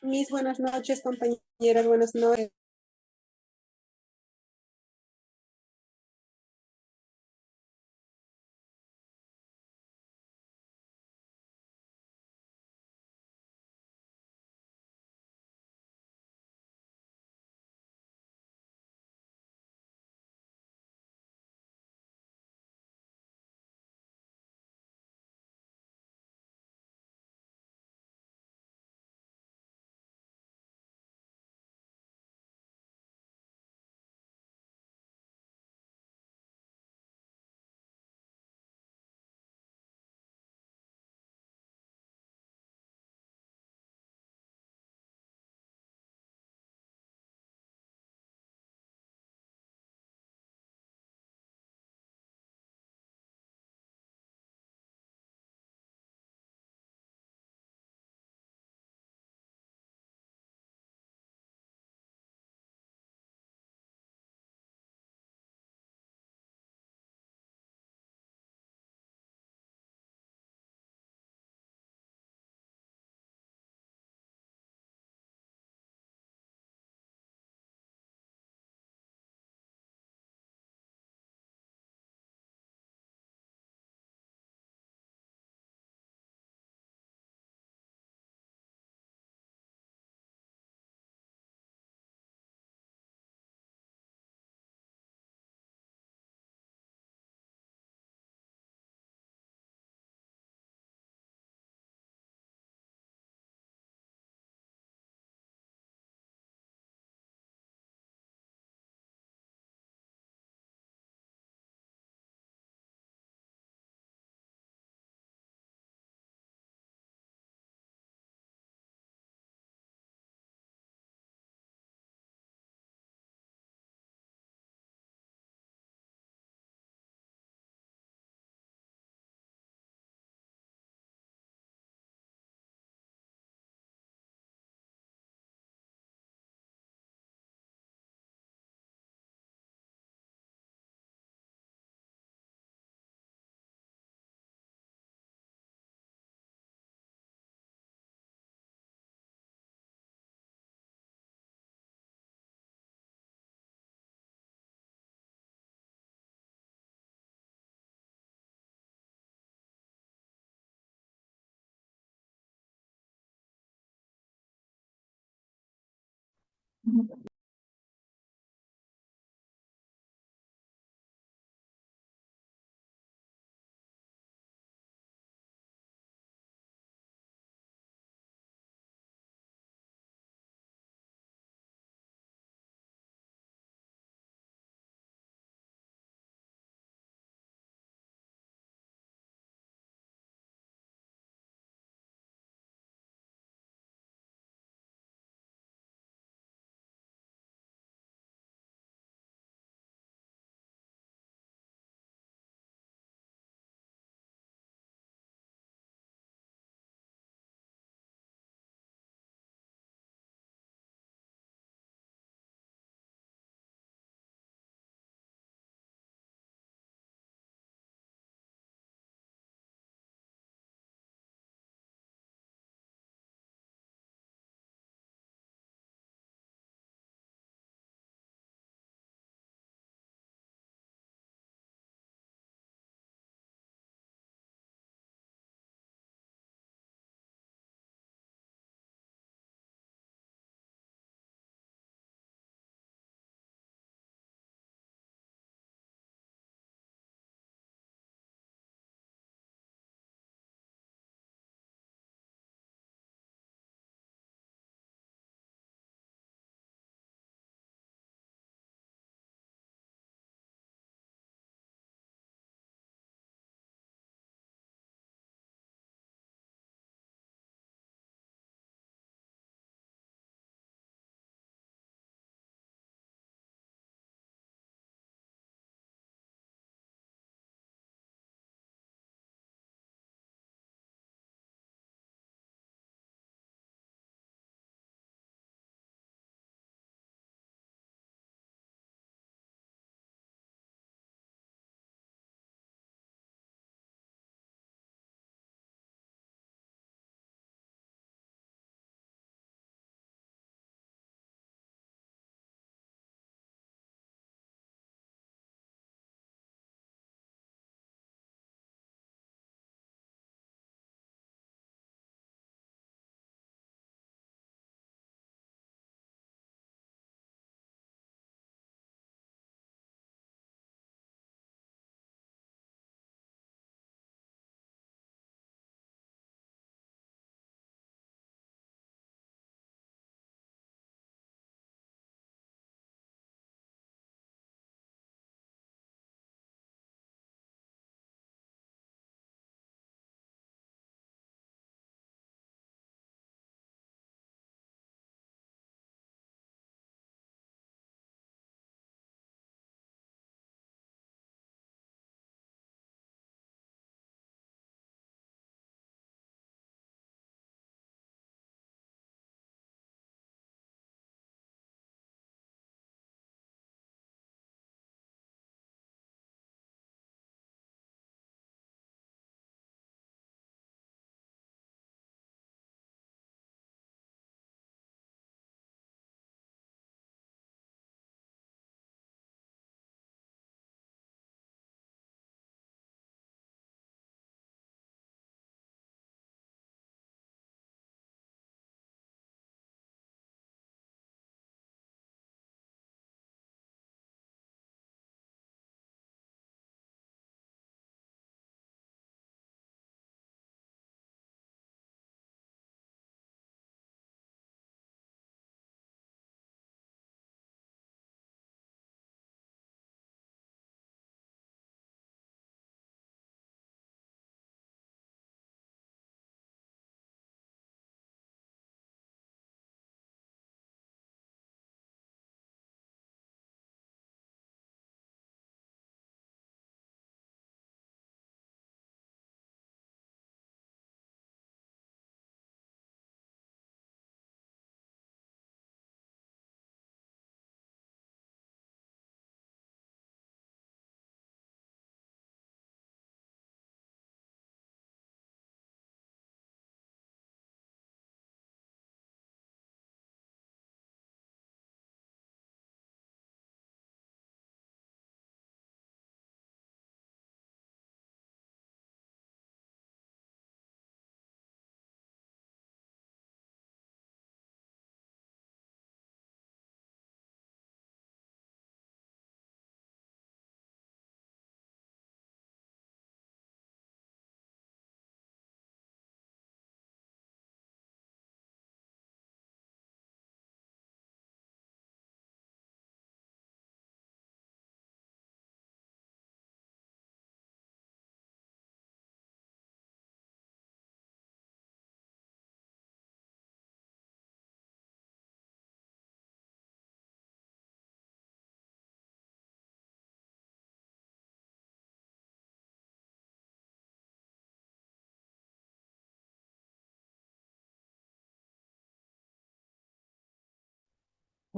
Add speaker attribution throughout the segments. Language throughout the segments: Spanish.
Speaker 1: Mis buenas noches, compañeras, buenas noches.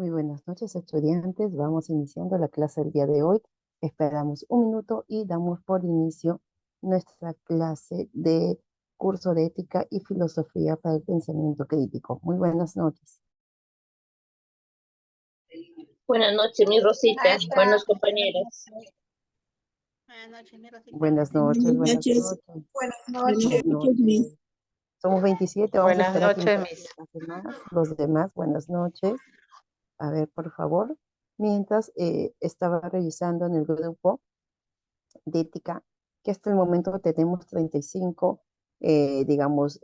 Speaker 2: Muy buenas noches, estudiantes. Vamos iniciando la clase del día de hoy. Esperamos un minuto y damos por inicio nuestra clase de curso de ética y filosofía para el pensamiento crítico. Muy buenas noches.
Speaker 3: Buenas noches, mi Rosita. Buenos compañeros.
Speaker 4: Buenas noches, mi Rosita.
Speaker 2: Buenas noches, buenas noches.
Speaker 1: Buenas
Speaker 2: Buenas
Speaker 1: noches.
Speaker 2: noches. Somos 27, vamos a
Speaker 5: Buenas
Speaker 2: esperar
Speaker 5: noches,
Speaker 2: que
Speaker 5: Miss.
Speaker 2: los demás, buenas noches. A ver, por favor. Mientras estaba revisando en el grupo de ética, que hasta el momento tenemos 35, digamos,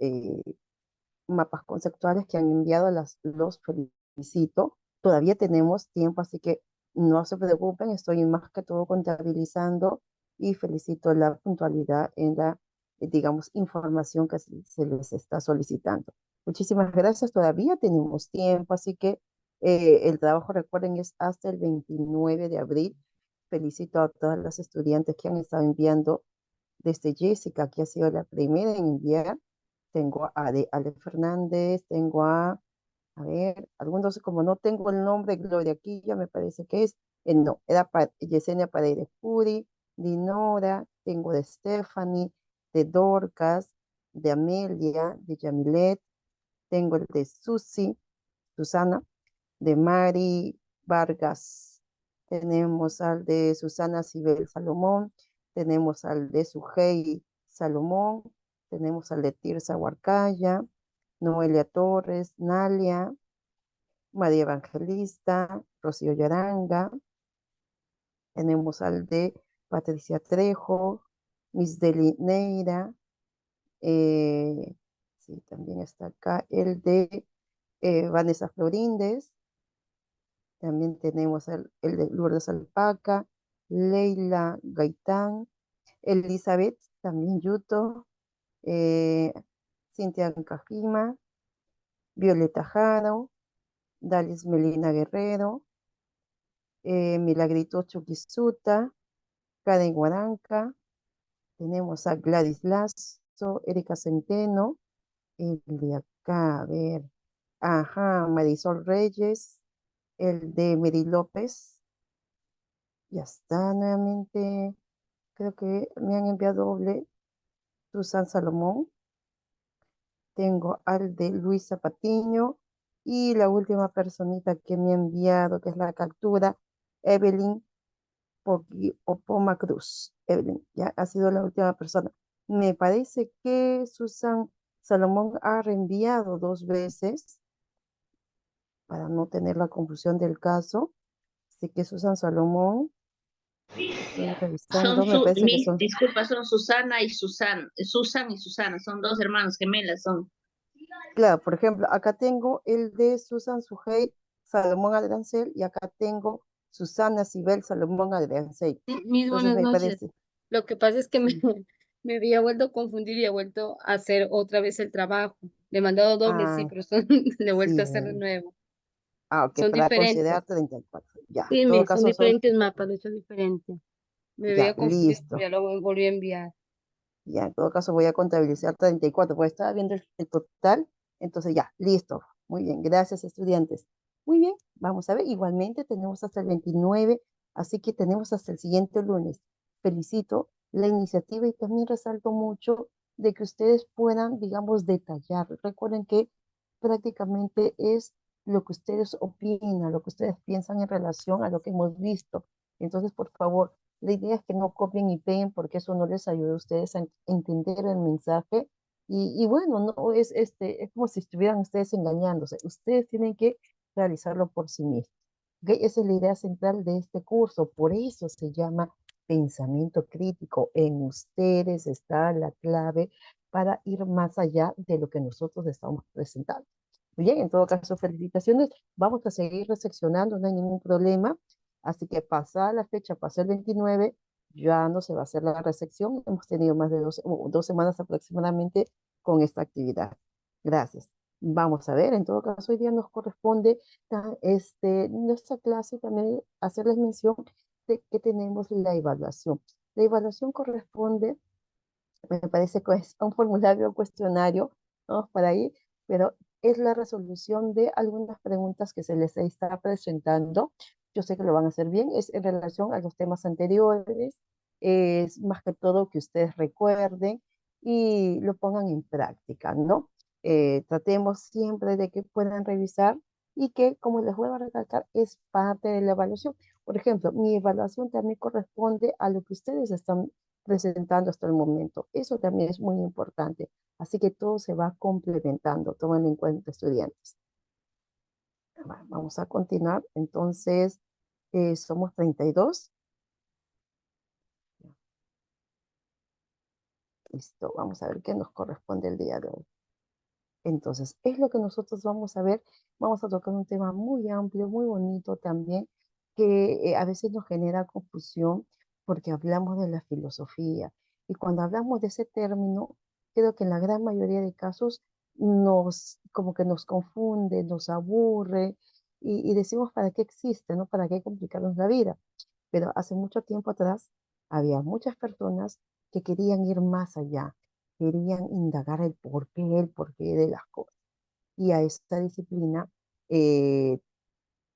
Speaker 2: mapas conceptuales que han enviado, los felicito. Todavía tenemos tiempo, así que no se preocupen, estoy más que todo contabilizando y felicito la puntualidad en la, digamos, información que se les está solicitando. Muchísimas gracias, todavía tenemos tiempo, así que el trabajo, recuerden, es hasta el 29 de abril. Felicito a todas las estudiantes que han estado enviando, desde Jessica, que ha sido la primera en enviar. Tengo a Ale Fernández, tengo a ver, algunos, como no tengo el nombre, Gloria aquí, ya me parece que es, no, era Yesenia Paredes Puri, Dinora, tengo de Stephanie, de Dorcas, de Amelia, de Yamilet, tengo el de Susana, de Mari Vargas, tenemos al de Susana Sibel Salomón, tenemos al de Sujei Salomón, tenemos al de Tirsa Huarcaya, Noelia Torres, Nalia, María Evangelista, Rocío Yaranga, tenemos al de Patricia Trejo, Miss Deli Neira, sí, también está acá el de Vanessa Floríndez, también tenemos el de Lourdes Alpaca, Leila Gaitán, Elizabeth, también Yuto, Cintia Cajima, Violeta Jaro, Dalis Melina Guerrero, Milagrito Chuquisuta, Karen Guaranca, tenemos a Gladys Lazo, Erika Centeno, el de acá, a ver, ajá, Marisol Reyes, el de Mary López, ya está nuevamente, creo que me han enviado doble, Susan Salomón, tengo al de Luisa Patiño, y la última personita que me ha enviado, que es la captura, Evelyn Opoma Cruz. Evelyn, ya ha sido la última persona. Me parece que Susan Salomón ha reenviado 2 veces para no tener la confusión del caso. Así que Susan Salomón, estoy revisando, me parece que son,
Speaker 3: Disculpa, son Susana y Susan y Susana, son dos hermanos gemelas, son.
Speaker 2: claro, por ejemplo, acá tengo el de Susan Sujei Salomón Adrancel y acá tengo Susana Sibel Salomón Adrancel.
Speaker 4: Mis
Speaker 2: Entonces
Speaker 4: buenas
Speaker 2: me
Speaker 4: noches.
Speaker 2: parece,
Speaker 4: Lo que pasa es que
Speaker 2: sí.
Speaker 4: me había vuelto a confundir y he vuelto a hacer otra vez el trabajo. Le he mandado doble, sí,
Speaker 2: Ah,
Speaker 4: pero le he vuelto
Speaker 2: sí.
Speaker 4: a hacer de nuevo.
Speaker 2: Ok,
Speaker 4: Son
Speaker 2: para considerar
Speaker 4: diferentes.
Speaker 2: 34. Ya, en
Speaker 4: Sí,
Speaker 2: todo
Speaker 4: son
Speaker 2: caso son,
Speaker 4: diferentes mapas, de hecho diferentes. Me
Speaker 2: ya,
Speaker 4: había confundido, pero
Speaker 2: listo.
Speaker 4: ya lo volví a enviar.
Speaker 2: Ya, en todo caso voy a contabilizar 34, porque estaba viendo el total. Entonces ya, listo. Muy bien, gracias, estudiantes. Muy bien, vamos a ver. Igualmente tenemos hasta el 29, así que tenemos hasta el siguiente lunes. Felicito la iniciativa y también resalto mucho de que ustedes puedan, digamos, detallar. Recuerden que prácticamente es lo que ustedes opinan, lo que ustedes piensan en relación a lo que hemos visto. Entonces, por favor, la idea es que no copien y peguen porque eso no les ayuda a ustedes a entender el mensaje. Y bueno, no es, es como si estuvieran ustedes engañándose. Ustedes tienen que realizarlo por sí mismos. ¿Ok? Esa es la idea central de este curso. Por eso se llama pensamiento crítico. En ustedes está la clave para ir más allá de lo que nosotros estamos presentando. Muy bien, en todo caso, felicitaciones. Vamos a seguir reseccionando, no hay ningún problema. Así que pasada la fecha, pasó el 29, ya no se va a hacer la resección. Hemos tenido más de 2 semanas aproximadamente con esta actividad. Gracias. Vamos a ver, en todo caso, hoy día nos corresponde nuestra clase también hacerles mención de que tenemos la evaluación. La evaluación corresponde, me parece que es un formulario, cuestionario, vamos para ahí, pero es la resolución de algunas preguntas que se les está presentando. Yo sé que lo van a hacer bien, es en relación a los temas anteriores, es más que todo que ustedes recuerden y lo pongan en práctica, ¿no? Tratemos siempre de que puedan revisar y que, como les vuelvo a recalcar, es parte de la evaluación. Por ejemplo, mi evaluación también corresponde a lo que ustedes están presentando hasta el momento. Eso también es muy importante. Así que todo se va complementando, tomen en cuenta, estudiantes. Vamos a continuar. Entonces, somos 32. Listo, vamos a ver qué nos corresponde el día de hoy. Entonces, es lo que nosotros vamos a ver. Vamos a tocar un tema muy amplio, muy bonito también, que a veces nos genera confusión porque hablamos de la filosofía. Y cuando hablamos de ese término, creo que en la gran mayoría de casos como que nos confunde, nos aburre y decimos, ¿para qué existe? ¿No? ¿Para qué complicarnos la vida? Pero hace mucho tiempo atrás había muchas personas que querían ir más allá, querían indagar el porqué de las cosas. Y a esta disciplina eh,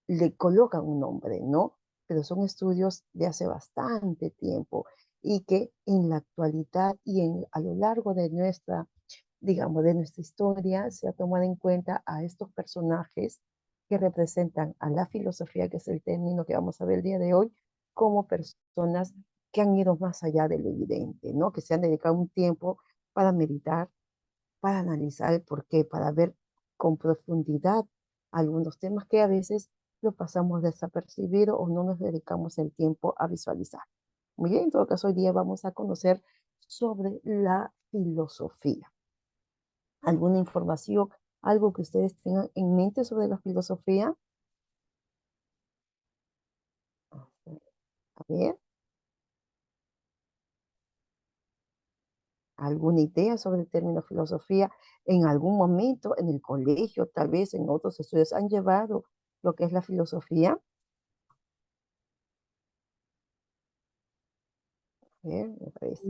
Speaker 2: le colocan un nombre, ¿no? Pero son estudios de hace bastante tiempo y que en la actualidad y a lo largo de nuestra, digamos, de nuestra historia se ha tomado en cuenta a estos personajes que representan a la filosofía, que es el término que vamos a ver el día de hoy, como personas que han ido más allá de lo evidente, ¿no? Que se han dedicado un tiempo para meditar, para analizar el porqué, para ver con profundidad algunos temas que a veces lo pasamos desapercibido o no nos dedicamos el tiempo a visualizar. Muy bien, en todo caso, hoy día vamos a conocer sobre la filosofía. ¿Alguna información, algo que ustedes tengan en mente sobre la filosofía? A ver, ¿alguna idea sobre el término filosofía? En algún momento en el colegio, tal vez en otros estudios, han llevado lo que es la filosofía. A ver, me parece.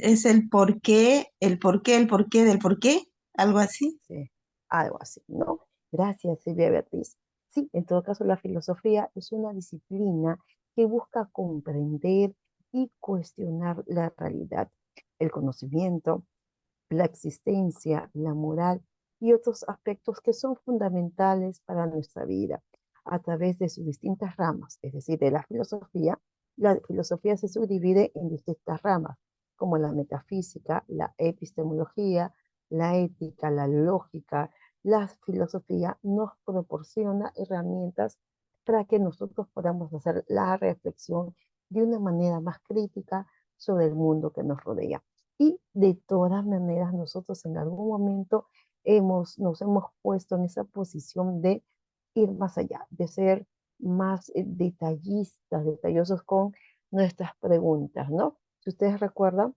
Speaker 5: Es el porqué del porqué, algo así.
Speaker 2: Sí, algo así, ¿no? Gracias, Silvia Beatriz. Sí, en todo caso, la filosofía es una disciplina que busca comprender y cuestionar la realidad, el conocimiento, la existencia, la moral y otros aspectos que son fundamentales para nuestra vida a través de sus distintas ramas, es decir, de la filosofía se subdivide en distintas ramas, como la metafísica, la epistemología, la ética, la lógica. La filosofía nos proporciona herramientas para que nosotros podamos hacer la reflexión de una manera más crítica sobre el mundo que nos rodea. Y de todas maneras, nosotros en algún momento nos hemos puesto en esa posición de ir más allá, de ser más detallosos con nuestras preguntas, ¿no? Si ustedes recuerdan,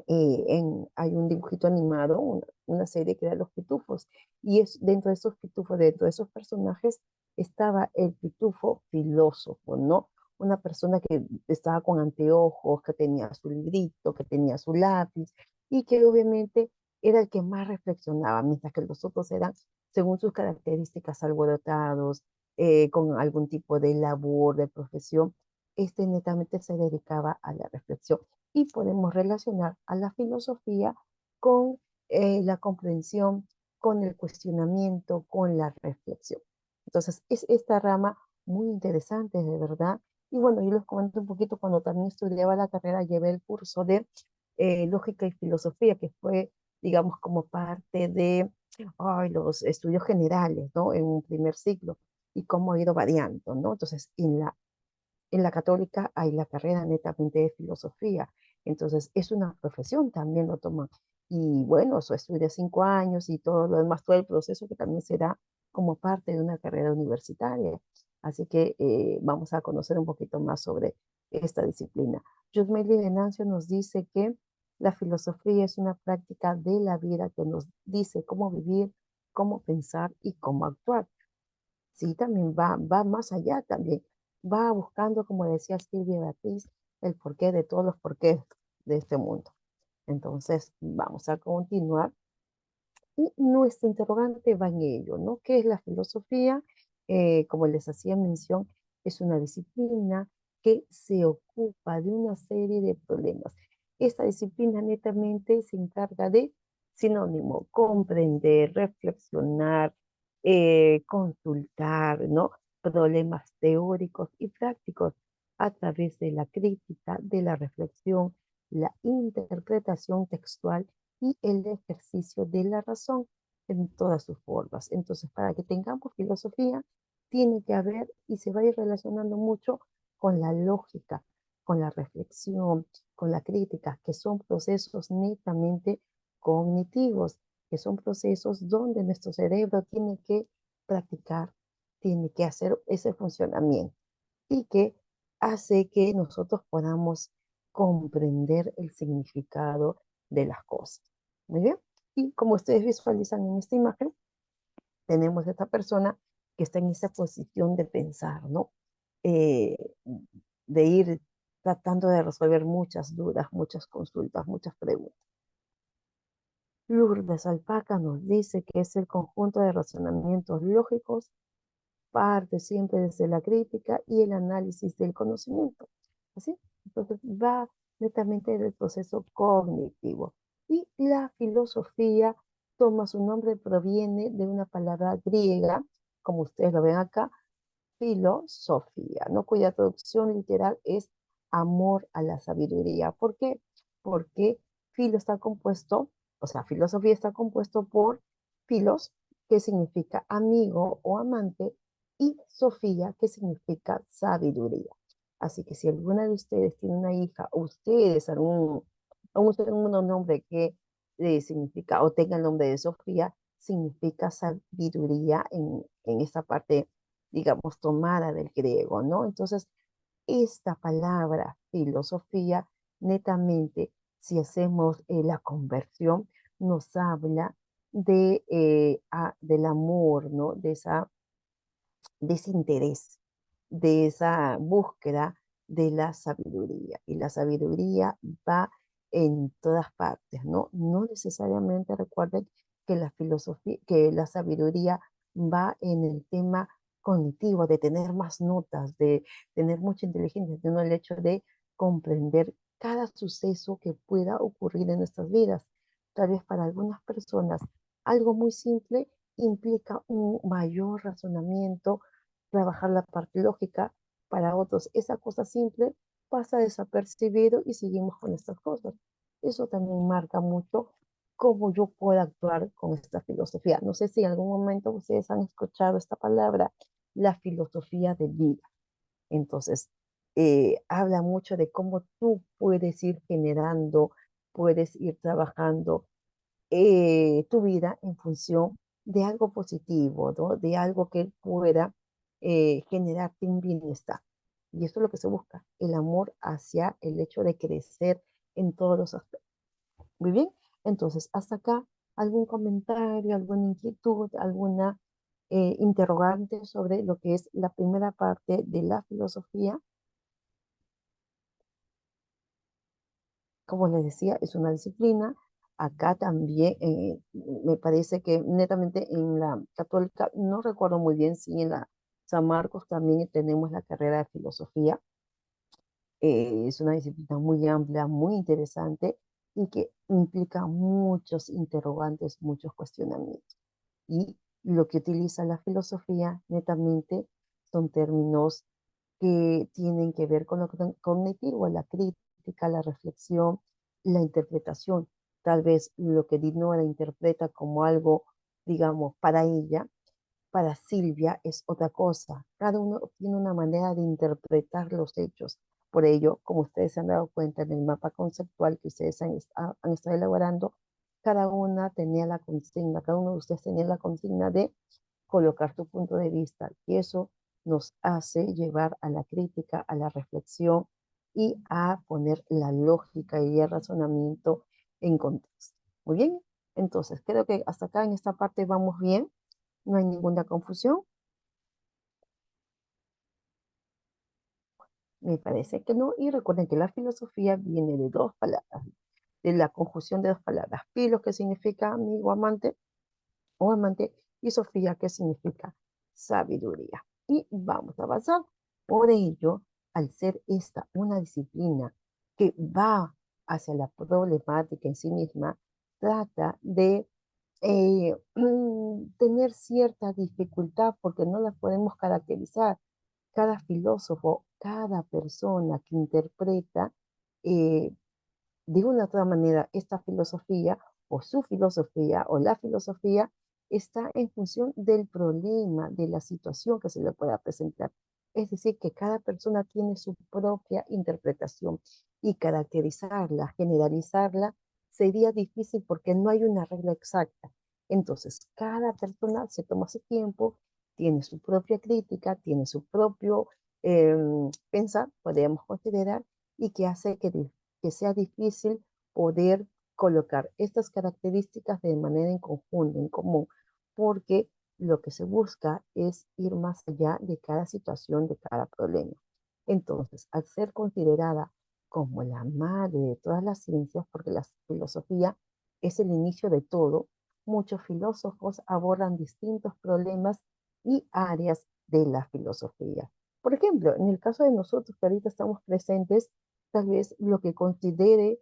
Speaker 2: hay un dibujito animado, una serie que era Los Pitufos, y dentro de esos pitufos, dentro de esos personajes, estaba el pitufo filósofo, ¿no? Una persona que estaba con anteojos, que tenía su librito, que tenía su lápiz, y que obviamente era el que más reflexionaba, mientras que los otros eran, según sus características, alborotados, con algún tipo de labor, de profesión. Este netamente se dedicaba a la reflexión y podemos relacionar a la filosofía con la comprensión, con el cuestionamiento, con la reflexión. Entonces, es esta rama muy interesante, de verdad. Y bueno, yo les comento un poquito, cuando también estudiaba la carrera, llevé el curso de lógica y filosofía, que fue, digamos, como parte de los estudios generales, ¿no? En un primer ciclo, y cómo ha ido variando, ¿no? Entonces, en la católica hay la carrera netamente de filosofía, entonces es una profesión, también lo toman. Y bueno, eso estudia 5 años y todo lo demás, todo el proceso que también se da como parte de una carrera universitaria. Así que vamos a conocer un poquito más sobre esta disciplina. Yusmeili Venancio nos dice que la filosofía es una práctica de la vida que nos dice cómo vivir, cómo pensar y cómo actuar. Sí, también va más allá también. Va buscando, como decía Silvia Beatriz, el porqué de todos los porqués de este mundo. Entonces, vamos a continuar. Y nuestro interrogante va en ello, ¿no? ¿Qué es la filosofía? Como les hacía mención, es una disciplina que se ocupa de una serie de problemas. Esta disciplina netamente se encarga de, sinónimo, comprender, reflexionar, consultar, ¿no? Problemas teóricos y prácticos a través de la crítica, de la reflexión, la interpretación textual y el ejercicio de la razón en todas sus formas. Entonces, para que tengamos filosofía, tiene que haber y se va a ir relacionando mucho con la lógica, con la reflexión, con la crítica, que son procesos netamente cognitivos, que son procesos donde nuestro cerebro tiene que practicar, tiene que hacer ese funcionamiento y que hace que nosotros podamos comprender el significado de las cosas. Muy bien. Y como ustedes visualizan en esta imagen, tenemos esta persona que está en esa posición de pensar, ¿no? Eh, de ir tratando de resolver muchas dudas, muchas consultas, muchas preguntas. Lourdes Alpaca nos dice que es el conjunto de razonamientos lógicos, parte siempre desde la crítica y el análisis del conocimiento. ¿Así? Entonces va netamente del proceso cognitivo. Y la filosofía toma su nombre, proviene de una palabra griega, como ustedes lo ven acá, filosofía, ¿no? Cuya traducción literal es amor a la sabiduría. ¿Por qué? Porque filo está compuesto, o sea, filosofía está compuesto por filos, que significa amigo o amante, y Sofía, que significa sabiduría. Así que si alguna de ustedes tiene una hija, o ustedes algún segundo nombre que significa, o tenga el nombre de Sofía, significa sabiduría en esta parte, digamos, tomada del griego, ¿no? Entonces, esta palabra filosofía, netamente, si hacemos la conversión, nos habla del amor, ¿no? De ese interés, de esa búsqueda de la sabiduría. Y la sabiduría va en todas partes, ¿no? No necesariamente recuerden que la filosofía, que la sabiduría va en el tema cognitivo, de tener más notas, de tener mucha inteligencia, sino el hecho de comprender cada suceso que pueda ocurrir en nuestras vidas. Tal vez para algunas personas algo muy simple implica un mayor razonamiento, trabajar la parte lógica. Para otros esa cosa simple pasa desapercibido y seguimos con estas cosas. Eso también marca mucho cómo yo puedo actuar con esta filosofía. No sé si en algún momento ustedes han escuchado esta palabra, la filosofía de vida. Entonces, habla mucho de cómo tú puedes ir generando, puedes ir trabajando tu vida en función de algo positivo, ¿no? De algo que pueda generarte un bienestar. Y esto es lo que se busca, el amor hacia el hecho de crecer en todos los aspectos. Muy bien, entonces hasta acá, ¿algún comentario, alguna inquietud, alguna interrogante sobre lo que es la primera parte de la filosofía? Como les decía, es una disciplina. Acá también me parece que netamente en la católica, no recuerdo muy bien si en la San Marcos también tenemos la carrera de filosofía. Es una disciplina muy amplia, muy interesante y que implica muchos interrogantes, muchos cuestionamientos. Y lo que utiliza la filosofía netamente son términos que tienen que ver con lo cognitivo, la crítica, la reflexión, la interpretación. Tal vez lo que Dinora interpreta como algo, digamos, para ella, para Silvia es otra cosa. Cada uno tiene una manera de interpretar los hechos. Por ello, como ustedes se han dado cuenta en el mapa conceptual que ustedes han estado elaborando, cada una tenía la consigna, cada uno de ustedes tenía la consigna de colocar tu punto de vista. Y eso nos hace llevar a la crítica, a la reflexión y a poner la lógica y el razonamiento en contexto. Muy bien, entonces creo que hasta acá en esta parte vamos bien. No hay ninguna confusión. Me parece que no. Y recuerden que la filosofía viene de dos palabras, de la conjunción de dos palabras. Filos, que significa amigo, amante, o amante, y Sofía, que significa sabiduría. Y vamos a avanzar. Por ello, al ser esta una disciplina que va hacia la problemática en sí misma, trata de tener cierta dificultad porque no la podemos caracterizar. Cada filósofo, cada persona que interpreta eh, de una u otra manera esta filosofía o su filosofía o la filosofía está en función del problema, de la situación que se le pueda presentar. Es decir, que cada persona tiene su propia interpretación y caracterizarla, generalizarla, sería difícil porque no hay una regla exacta. Entonces, cada persona se toma su tiempo, tiene su propia crítica, tiene su propio pensar, podríamos considerar, y que hace que sea difícil poder colocar estas características de manera en conjunto, en común, porque lo que se busca es ir más allá de cada situación, de cada problema. Entonces, al ser considerada como la madre de todas las ciencias, porque la filosofía es el inicio de todo, muchos filósofos abordan distintos problemas y áreas de la filosofía. Por ejemplo, en el caso de nosotros que ahorita estamos presentes, tal vez lo que considere,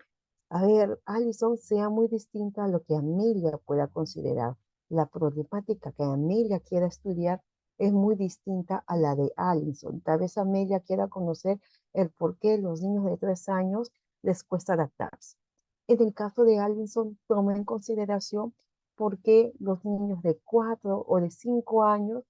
Speaker 2: a ver, Alison sea muy distinta a lo que Amelia pueda considerar. La problemática que Amelia quiera estudiar es muy distinta a la de Alison. Tal vez Amelia quiera conocer el por qué los niños de 3 años les cuesta adaptarse. En el caso de Alison, toma en consideración por qué los niños de 4 o de 5 años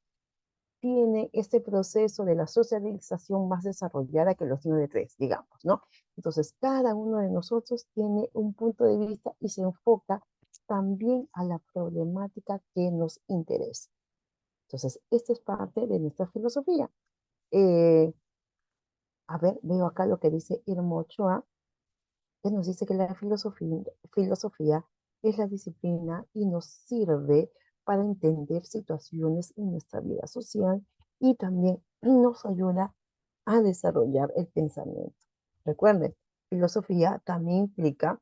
Speaker 2: tiene este proceso de la socialización más desarrollada que los niños de 3, digamos, ¿no? Entonces, cada uno de nosotros tiene un punto de vista y se enfoca también a la problemática que nos interesa. Entonces, esta es parte de nuestra filosofía. Eh, a ver, veo acá lo que dice Irma Ochoa, que nos dice que la filosofía es la disciplina y nos sirve para entender situaciones en nuestra vida social y también nos ayuda a desarrollar el pensamiento. Recuerden, filosofía también implica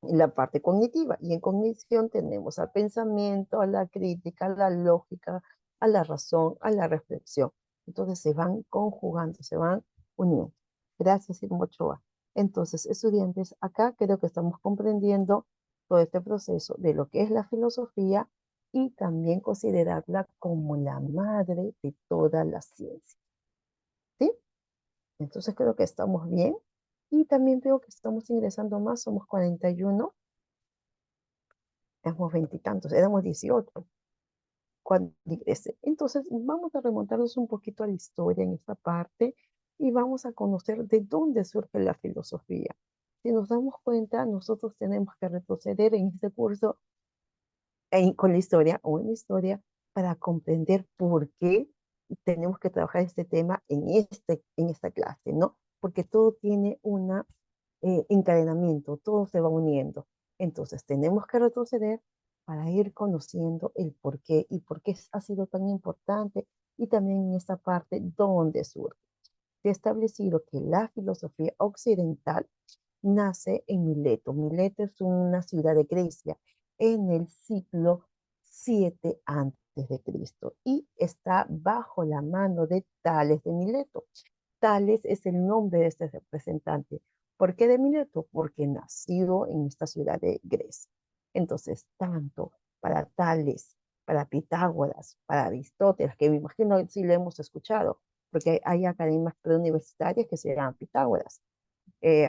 Speaker 2: la parte cognitiva y en cognición tenemos al pensamiento, a la crítica, a la lógica, a la razón, a la reflexión. Entonces se van conjugando, se van uniendo. Gracias, Irma Ochoa. Entonces, estudiantes, acá creo que estamos comprendiendo todo este proceso de lo que es la filosofía y también considerarla como la madre de toda la ciencia. ¿Sí? Entonces creo que estamos bien. Y también veo que estamos ingresando más, somos 41, éramos veintitantos, éramos 18 cuando ingresé. Entonces vamos a remontarnos un poquito a la historia en esta parte y vamos a conocer de dónde surge la filosofía. Si nos damos cuenta, nosotros tenemos que retroceder en este curso con la historia o en la historia para comprender por qué tenemos que trabajar este tema en esta clase, ¿no? Porque todo tiene un encadenamiento, todo se va uniendo. Entonces tenemos que retroceder para ir conociendo el por qué y por qué ha sido tan importante y también en esta parte dónde surge. Se ha establecido que la filosofía occidental nace en Mileto. Mileto es una ciudad de Grecia en el siglo 7 antes de Cristo y está bajo la mano de Tales de Mileto. Tales es el nombre de este representante. ¿Por qué de Mileto? Porque nació en esta ciudad de Grecia. Entonces, tanto para Tales, para Pitágoras, para Aristóteles, que me imagino si lo hemos escuchado, porque hay academias preuniversitarias que se llaman Pitágoras.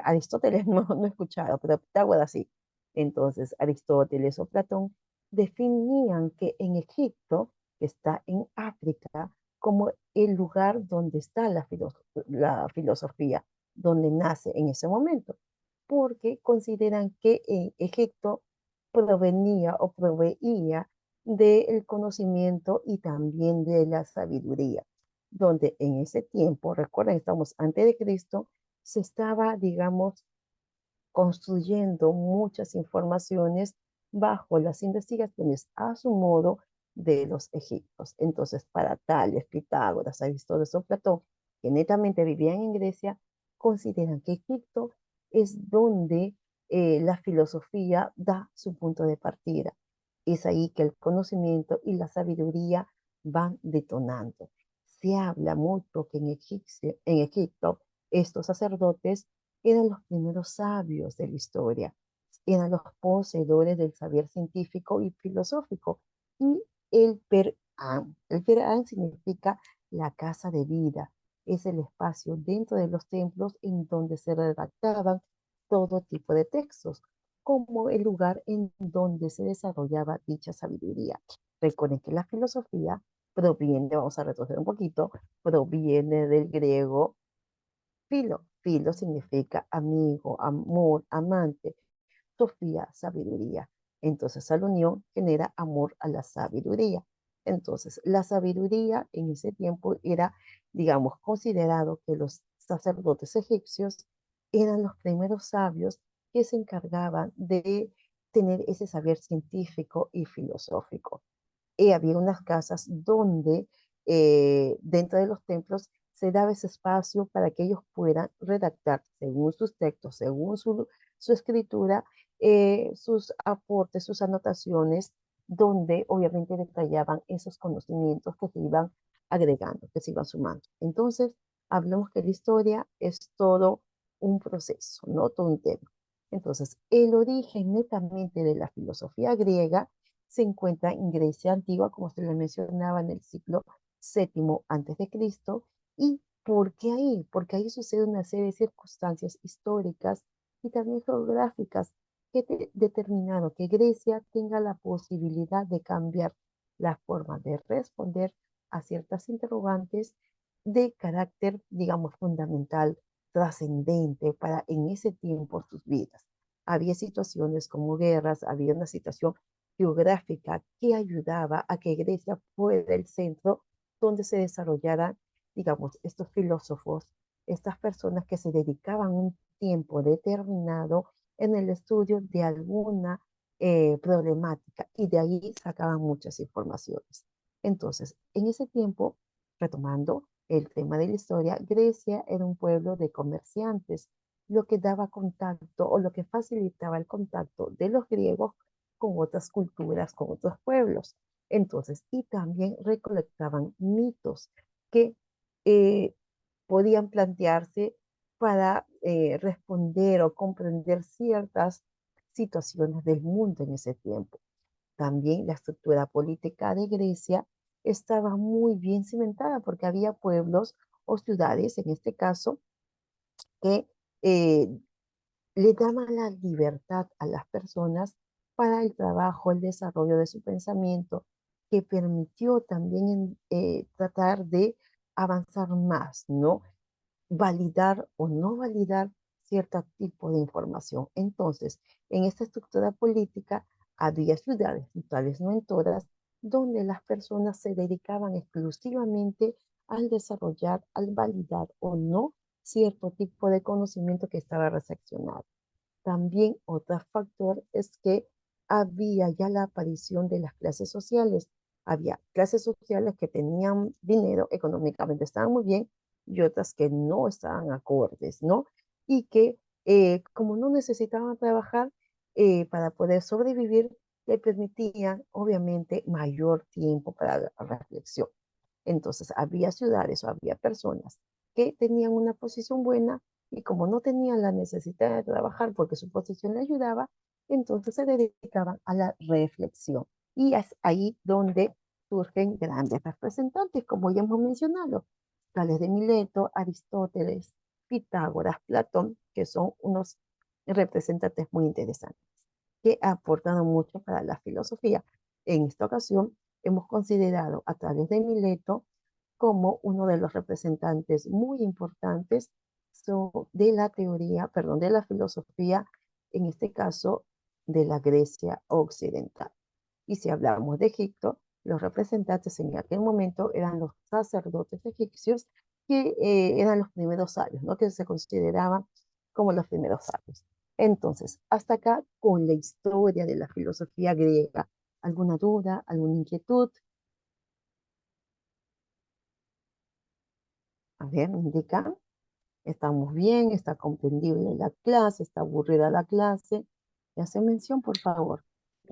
Speaker 2: Aristóteles no he escuchado, pero Pitágoras sí. Entonces, Aristóteles o Platón definían que en Egipto, que está en África, como el lugar donde está la filosofía, donde nace en ese momento, porque consideran que en Egipto provenía o proveía del conocimiento y también de la sabiduría, donde en ese tiempo, recuerden, estamos antes de Cristo, se estaba, digamos, construyendo muchas informaciones bajo las investigaciones a su modo de los egipcios. Entonces, para Tales, Pitágoras, Aristóteles o Platón, que netamente vivían en Grecia, consideran que Egipto es donde la filosofía da su punto de partida. Es ahí que el conocimiento y la sabiduría van detonando. Se habla mucho que en Egipto estos sacerdotes eran los primeros sabios de la historia, eran los poseedores del saber científico y filosófico. Y el Perán significa la casa de vida, es el espacio dentro de los templos en donde se redactaban todo tipo de textos, como el lugar en donde se desarrollaba dicha sabiduría. Recuerden que la filosofía proviene, vamos a retroceder un poquito, proviene del griego filo. Filo significa amigo, amor, amante. Sofía, sabiduría. Entonces, a la unión genera amor a la sabiduría. Entonces, la sabiduría en ese tiempo era, digamos, considerado que los sacerdotes egipcios eran los primeros sabios que se encargaban de tener ese saber científico y filosófico. Había unas casas donde dentro de los templos se daba ese espacio para que ellos puedan redactar según sus textos, según su escritura, sus aportes, sus anotaciones, donde obviamente detallaban esos conocimientos que se iban agregando, que se iban sumando. Entonces, hablamos que la historia es todo un proceso, no todo un tema. Entonces, el origen netamente de la filosofía griega se encuentra en Grecia antigua, como se le mencionaba, en el siglo VII antes de Cristo. ¿Y por qué ahí? Porque ahí sucede una serie de circunstancias históricas y también geográficas que determinaron que Grecia tenga la posibilidad de cambiar la forma de responder a ciertas interrogantes de carácter, digamos, fundamental, trascendente para en ese tiempo sus vidas. Había situaciones como guerras, había una situación geográfica que ayudaba a que Grecia fuera el centro donde se desarrollaran, digamos, estos filósofos, estas personas que se dedicaban un tiempo determinado en el estudio de alguna problemática y de ahí sacaban muchas informaciones. Entonces, en ese tiempo, retomando el tema de la historia, Grecia era un pueblo de comerciantes, lo que daba contacto o lo que facilitaba el contacto de los griegos con otras culturas, con otros pueblos. Entonces, y también recolectaban mitos que eh, podían plantearse para responder o comprender ciertas situaciones del mundo en ese tiempo. También la estructura política de Grecia estaba muy bien cimentada porque había pueblos o ciudades, en este caso, que eh, le daban la libertad a las personas para el trabajo, el desarrollo de su pensamiento, que permitió también tratar de avanzar más, ¿no? Validar o no validar cierto tipo de información. Entonces, en esta estructura política había ciudades, tal vez no en todas, donde las personas se dedicaban exclusivamente al desarrollar, al validar o no cierto tipo de conocimiento que estaba recepcionado. También otro factor es que había ya la aparición de las clases sociales. Había clases sociales que tenían dinero, económicamente estaban muy bien, y otras que no estaban acordes, ¿no? Y que como no necesitaban trabajar para poder sobrevivir, le permitían obviamente mayor tiempo para la reflexión. Entonces había ciudades o había personas que tenían una posición buena y como no tenían la necesidad de trabajar porque su posición le ayudaba, entonces se dedicaban a la reflexión. Y es ahí donde surgen grandes representantes, como ya hemos mencionado, tales de Mileto, Aristóteles, Pitágoras, Platón, que son unos representantes muy interesantes, que aportan mucho para la filosofía. En esta ocasión hemos considerado a través de Mileto como uno de los representantes muy importantes de la teoría, perdón, de la filosofía, en este caso de la Grecia occidental. Y si hablamos de Egipto, los representantes en aquel momento eran los sacerdotes egipcios que eran los primeros sabios, ¿no? Que se consideraban como los primeros sabios. Entonces, hasta acá con la historia de la filosofía griega. ¿Alguna duda, alguna inquietud? A ver, me indican. Estamos bien, está comprendible la clase, está aburrida la clase. Y hace mención, por favor.